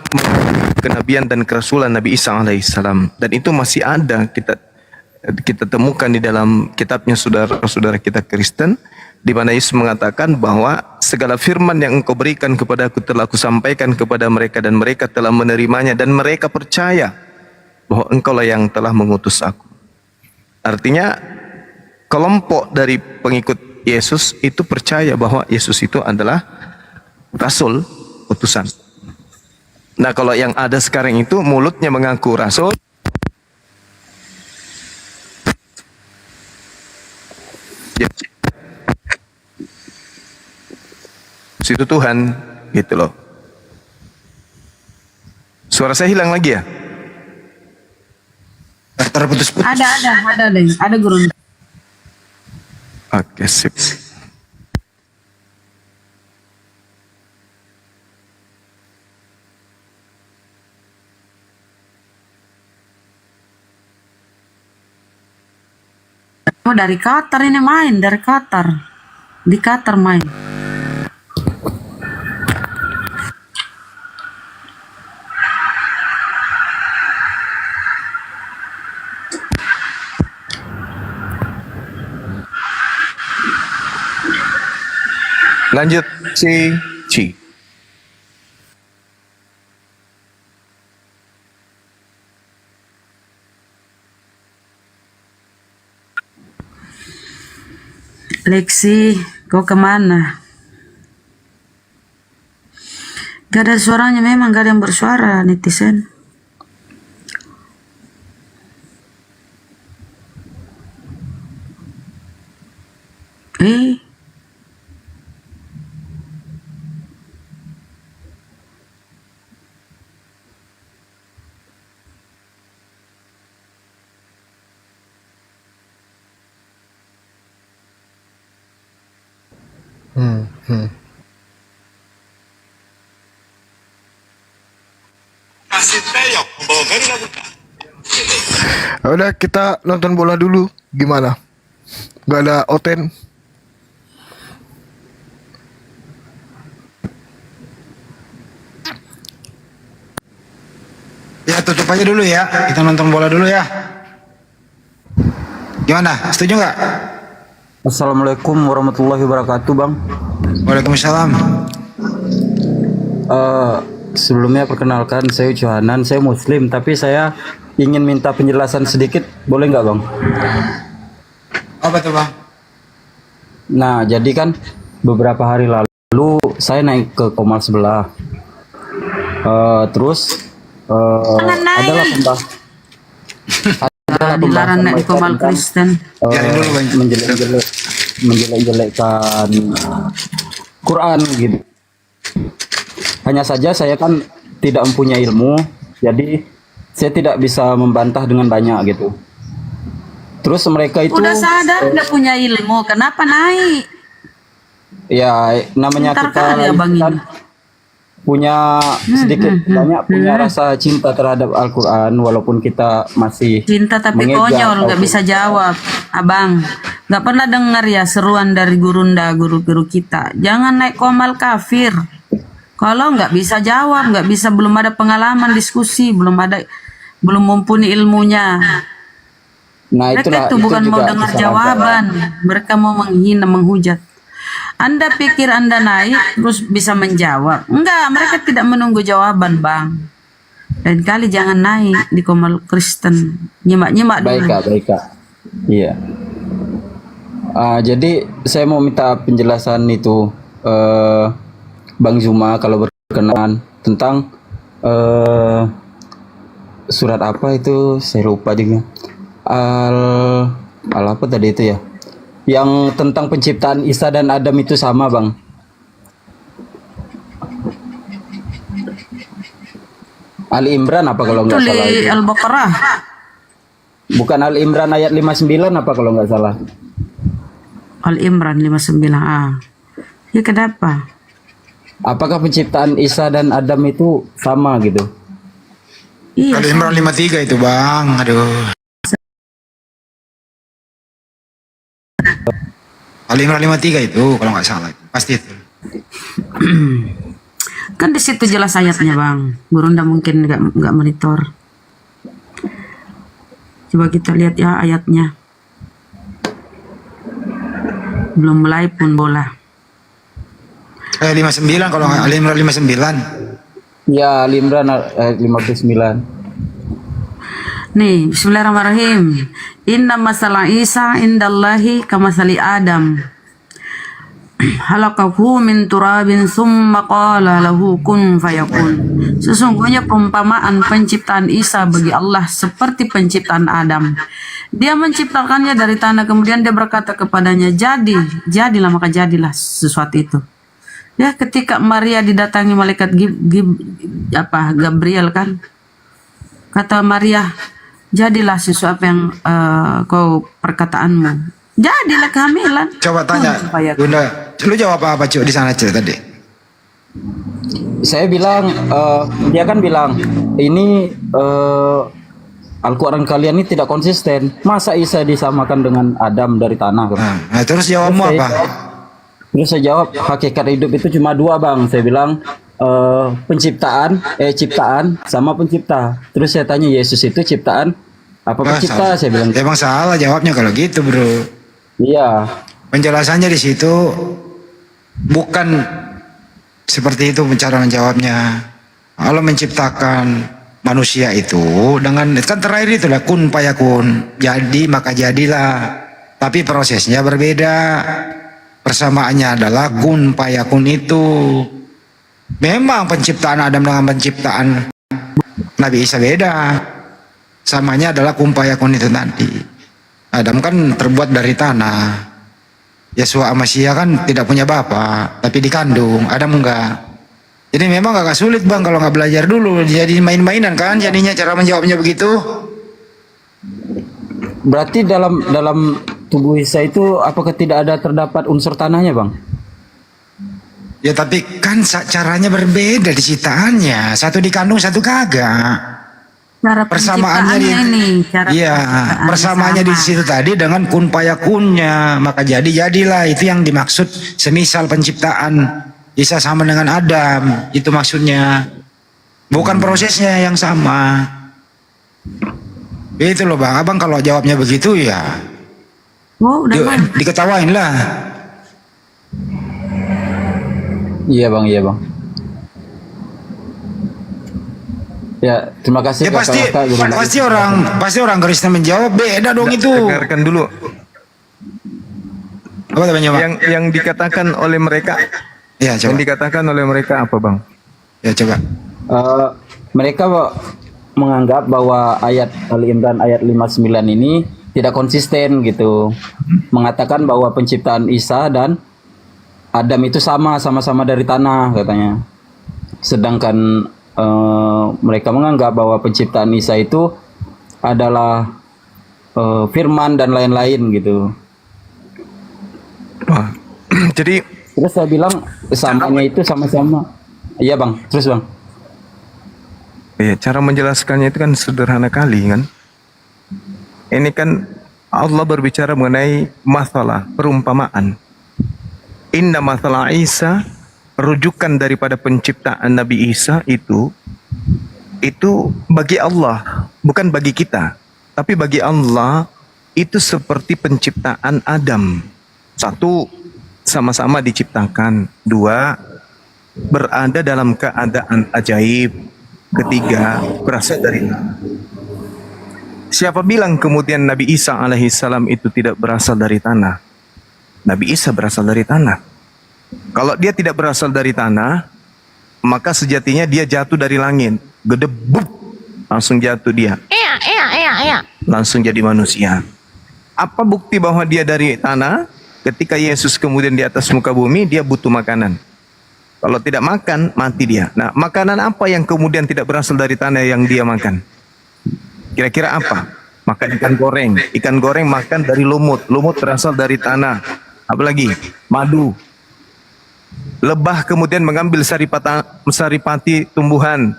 kenabian dan kerasulan Nabi Isa alaihissalam, dan itu masih ada kita temukan di dalam kitabnya saudara-saudara kita Kristen, di mana Yesus mengatakan bahwa segala firman yang engkau berikan kepada aku telah aku sampaikan kepada mereka dan mereka telah menerimanya dan mereka percaya bahwa engkau lah yang telah mengutus aku. Artinya kelompok dari pengikut Yesus itu percaya bahwa Yesus itu adalah rasul, utusan. Nah, kalau yang ada sekarang itu mulutnya mengaku rasul, itu Tuhan, gitu loh. Suara saya hilang lagi ya? Terputus-putus. Ada Guru. Oke, sip. Oh, dari Qatar ini main, dari Qatar. Di Qatar main. Lanjut, Ci. Lexi, kau kemana? Gak ada suaranya, memang gak ada yang bersuara netizen. Udah, kita nonton bola dulu. Gimana? Gak ada Oten? Ya, tutup aja dulu ya. Kita nonton bola dulu ya. Gimana? Setuju nggak? Assalamualaikum warahmatullahi wabarakatuh, Bang. Waalaikumsalam. Sebelumnya perkenalkan, saya Johanan, saya Muslim, tapi saya ingin minta penjelasan sedikit, boleh nggak, Bang? Apa tuh, Bang? Nah, jadi kan beberapa hari lalu saya naik ke Komal sebelah, terus adalah Dilarang naik di Komal Kristen. menjelek-jelekkan Quran gitu. Hanya saja saya kan tidak mempunyai ilmu, jadi saya tidak bisa membantah dengan banyak gitu. Terus mereka itu udah sadar nggak punya ilmu, kenapa naik? Ya namanya Pintar kita kali abang kan ini. punya sedikit banyak punya rasa cinta terhadap Al-Quran, walaupun kita masih Cinta tapi mengejar konyol, nggak bisa jawab, abang. Nggak pernah dengar ya seruan dari guru kita. Jangan naik Komal kafir. Kalau nggak bisa jawab, nggak bisa, belum ada pengalaman diskusi, belum mumpuni ilmunya. Nah, Mereka itu bukan mau dengar jawaban, mereka mau menghina, menghujat. Anda pikir Anda naik terus bisa menjawab? Enggak, mereka tidak menunggu jawaban, Bang. Dan kali jangan naik di Komal Kristen, nyimak-nyimak dulu. Baik Kak, baik Kak. Iya. Jadi saya mau minta penjelasan itu Bang Zuma kalau berkenan tentang surat apa itu, saya lupa juga. Al apa tadi itu ya? Yang tentang penciptaan Isa dan Adam itu sama, Bang. Ali Imran apa kalau nggak salah itu? Al-Baqarah. Bukan Ali Imran ayat 59 apa kalau nggak salah? Al-Imran 59a. Ya kenapa? Apakah penciptaan Isa dan Adam itu sama gitu? Iya. Kalau Imran 53 itu Bang, aduh. Kalau Imran 53 itu kalau nggak salah pasti itu. Kan di situ jelas ayatnya, Bang. Guru ndak mungkin nggak monitor. Coba kita lihat ya ayatnya. Belum mulai pun bola. 59 kalau nggak Ali Imran 59. Ya, Ali Imran ayat 59. Nih, bismillahirrahmanirrahim. Inna masalah Isa indallahi kamasali Adam. Halakahu min turabin summa qala lahu kun fayakun. Sesungguhnya perumpamaan penciptaan Isa bagi Allah seperti penciptaan Adam. Dia menciptakannya dari tanah, kemudian dia berkata kepadanya, jadilah, maka jadilah sesuatu itu. Ya, ketika Maria didatangi malaikat Gabriel kan, kata Maria, jadilah sesuatu yang kau perkataanmu. Jadilah kehamilan. Coba tanya, Bunda, lu jawab apa Cuk di sana Cuk tadi? Saya bilang, dia kan bilang, ini Al-Quran kalian ini tidak konsisten. Masa Isa disamakan dengan Adam dari tanah? Nah, terus jawabmu apa? Terus saya jawab, hakikat hidup itu cuma dua, Bang. Saya bilang, ciptaan sama pencipta. Terus saya tanya, Yesus itu ciptaan apa pencipta? Saya bilang, emang salah jawabnya kalau gitu, Bro. Iya. Penjelasannya di situ bukan seperti itu cara menjawabnya. Allah menciptakan manusia itu dengan kan terakhir itulah kun payakun, jadi maka jadilah. Tapi prosesnya berbeda. Persamaannya adalah kun payakun itu. Memang penciptaan Adam dengan penciptaan Nabi Isa beda. Samanya adalah kun payakun itu tadi. Adam kan terbuat dari tanah. Yesua Masya kan tidak punya bapak, tapi dikandung. Adam enggak. Jadi memang agak sulit Bang kalau nggak belajar dulu. Jadi main-mainan kan jadinya cara menjawabnya begitu. Berarti dalam tubuh Isa itu apakah tidak ada terdapat unsur tanahnya, Bang? Ya tapi kan caranya berbeda diciptaannya. Satu dikandung, satu kagak. Cara Persamaannya persamaannya di situ tadi dengan kun payakunnya, maka jadilah itu yang dimaksud. Semisal penciptaan Isa sama dengan Adam, itu maksudnya. Bukan prosesnya yang sama. Itu loh Bang, Abang kalau jawabnya begitu ya diketawain lah. Iya Bang. Ya, terima kasih. Ya pasti orang Kristen menjawab beda dong itu. Dengarkan dulu. Apa yang dikatakan oleh mereka? Ya, coba. Yang dikatakan oleh mereka apa, Bang? Ya, coba. Mereka menganggap bahwa ayat Ali Imran ayat 59 ini tidak konsisten gitu. Mengatakan bahwa penciptaan Isa dan Adam itu sama-sama dari tanah katanya. Sedangkan mereka menganggap bahwa penciptaan Isa itu adalah firman dan lain-lain gitu. Wah, jadi terus saya bilang samanya itu sama-sama. Iya Bang, terus Bang. Iya, cara menjelaskannya itu kan sederhana kali kan. Ini kan Allah berbicara mengenai masalah perumpamaan. Inna masalah Isa rujukan daripada penciptaan Nabi Isa itu bagi Allah, bukan bagi kita. Tapi bagi Allah itu seperti penciptaan Adam. Satu, sama-sama diciptakan. Dua, berada dalam keadaan ajaib. Ketiga, berasal dari tanah. Siapa bilang kemudian Nabi Isa alaihissalam itu tidak berasal dari tanah? Nabi Isa berasal dari tanah. Kalau dia tidak berasal dari tanah, maka sejatinya dia jatuh dari langit. Gedebuk, langsung jatuh dia. Langsung jadi manusia. Apa bukti bahwa dia dari tanah? Ketika Yesus kemudian di atas muka bumi, dia butuh makanan. Kalau tidak makan, mati dia. Nah, makanan apa yang kemudian tidak berasal dari tanah yang dia makan? Kira-kira apa? Makan ikan goreng. Ikan goreng makan dari lumut. Lumut berasal dari tanah. Apalagi? Madu. Lebah kemudian mengambil saripati tumbuhan.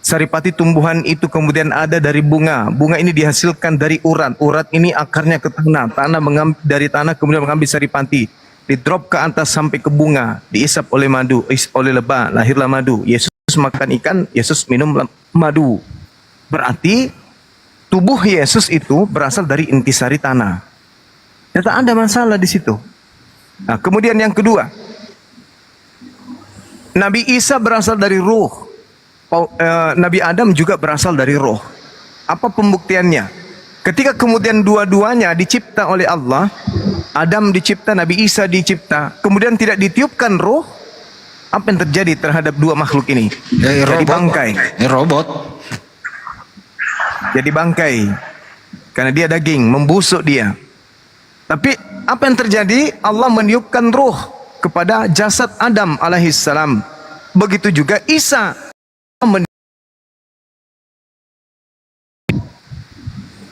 Saripati tumbuhan itu kemudian ada dari bunga. Bunga ini dihasilkan dari urat. Urat ini akarnya ke tanah. Tanah dari tanah kemudian mengambil saripati. Didrop ke atas sampai ke bunga. Diisap oleh madu, oleh lebah. Lahirlah madu. Yesus makan ikan, Yesus minum madu. Berarti tubuh Yesus itu berasal dari intisari tanah. Ya, tak ada masalah di situ. Nah, kemudian yang kedua, Nabi Isa berasal dari ruh. Nabi Adam juga berasal dari roh. Apa pembuktiannya? Ketika kemudian dua-duanya dicipta oleh Allah, Adam dicipta, Nabi Isa dicipta, kemudian tidak ditiupkan roh, apa yang terjadi terhadap dua makhluk ini? Jadi bangkai. Robot. Jadi bangkai. Karena dia daging, membusuk dia. Tapi apa yang terjadi? Allah meniupkan roh kepada jasad Adam alaihissalam. Begitu juga Isa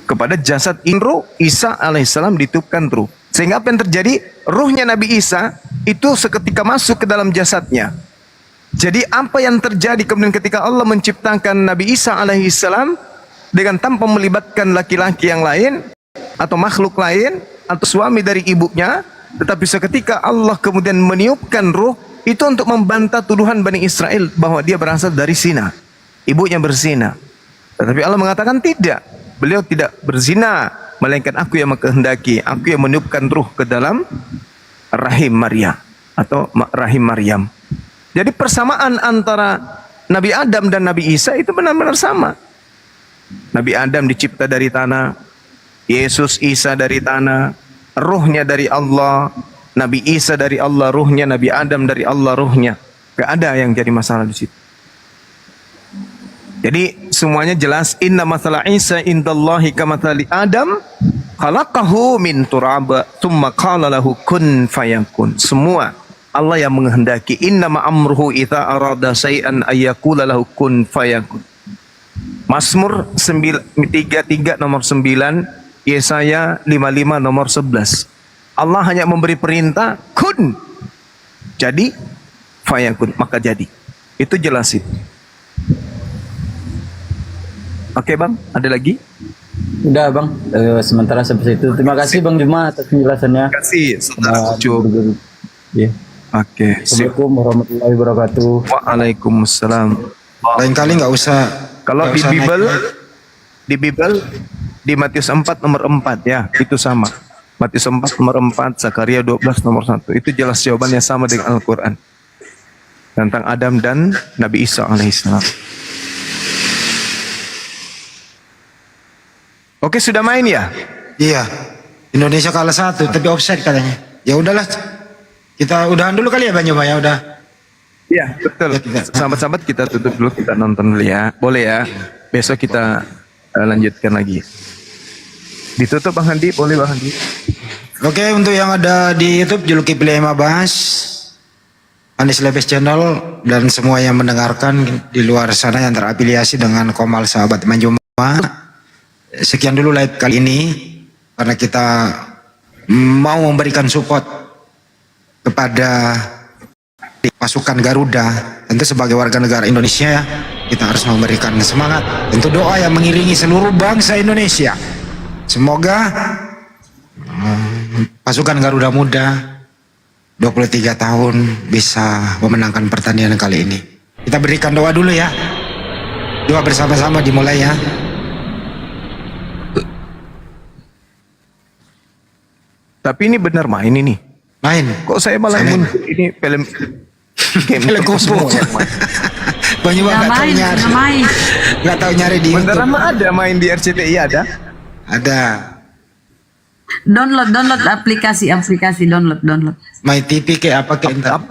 kepada jasad Indro, Isa alaihissalam ditiupkan ruh. Sehingga apa yang terjadi? Ruhnya Nabi Isa itu seketika masuk ke dalam jasadnya. Jadi apa yang terjadi kemudian ketika Allah menciptakan Nabi Isa alaihissalam dengan tanpa melibatkan laki-laki yang lain atau makhluk lain atau suami dari ibunya, tetapi seketika Allah kemudian meniupkan ruh itu untuk membantah tuduhan Bani Israel bahwa dia berasal dari zina, ibunya berzina. Tetapi Allah mengatakan tidak, beliau tidak berzina, melainkan aku yang mengkehendaki, aku yang meniupkan ruh ke dalam rahim Maria atau rahim Maryam. Jadi persamaan antara Nabi Adam dan Nabi Isa itu benar-benar sama. Nabi Adam dicipta dari tanah, Yesus Isa dari tanah, ruhnya dari Allah. Nabi Isa dari Allah ruhnya, Nabi Adam dari Allah ruhnya. Gak ada yang jadi masalah di situ. Jadi semuanya jelas. Inna mathala Isa indallahi kamathali Adam khalaqahu min turaba thumma qala lahu kun fayakun. Semua Allah yang menghendaki. Inna ma'amruhu idza arada syai'an ayyakula lahu kun fayakun. Mazmur 33 nomor 9, Yesaya 55 nomor 11. Allah hanya memberi perintah kun, jadi fayakun, maka jadi. Itu jelas itu. Oke bang, ada lagi? Udah bang, sementara seperti itu. Terima kasih Bang Juma atas penjelasannya. Terima kasih saudara Ucup. Ya. Oke. Assalamualaikum warahmatullahi wabarakatuh. Waalaikumsalam. Lain kali nggak usah. Kalau di Bible, di Matius 4 nomor 4 ya, itu sama. Matius 4 nomor 4, Zakaria 12 nomor 1. Itu jelas jawabannya sama dengan Al-Quran. Tentang Adam dan Nabi Isa alaihissalam. Oke, sudah main ya? Iya. Indonesia kalah 1, tapi offside katanya. Ya udahlah. Kita udahan dulu kali ya Bang Juma ya, udah. Iya, betul. Sahabat-sahabat kita tutup dulu, kita nonton dulu ya. Boleh ya? Besok kita lanjutkan lagi. Ditutup Bang Handi, boleh Bang Handi? Oke, untuk yang ada di YouTube juluki Pilih Mabahas, Anies Lebes Channel, dan semua yang mendengarkan di luar sana yang terafiliasi dengan Komal Sahabat Manjuma. Sekian dulu live kali ini, karena kita mau memberikan support kepada pasukan Garuda. Tentu sebagai warga negara Indonesia, kita harus memberikan semangat. Tentu doa yang mengiringi seluruh bangsa Indonesia. Semoga pasukan Garuda Muda 23 tahun bisa memenangkan pertandingan kali ini. Kita berikan doa dulu ya. Doa bersama-sama dimulai ya. Tapi ini benar main ini. Main. Kok saya malah muncul ini film game Film tepuk kupu. semua yang main. Banyak banget nggak tahu nyari. Nggak tahu nyari di Beneran YouTube. mah ada main di RCTI ada. Ada. Download aplikasi, download. My TV kayak apa kayak Apa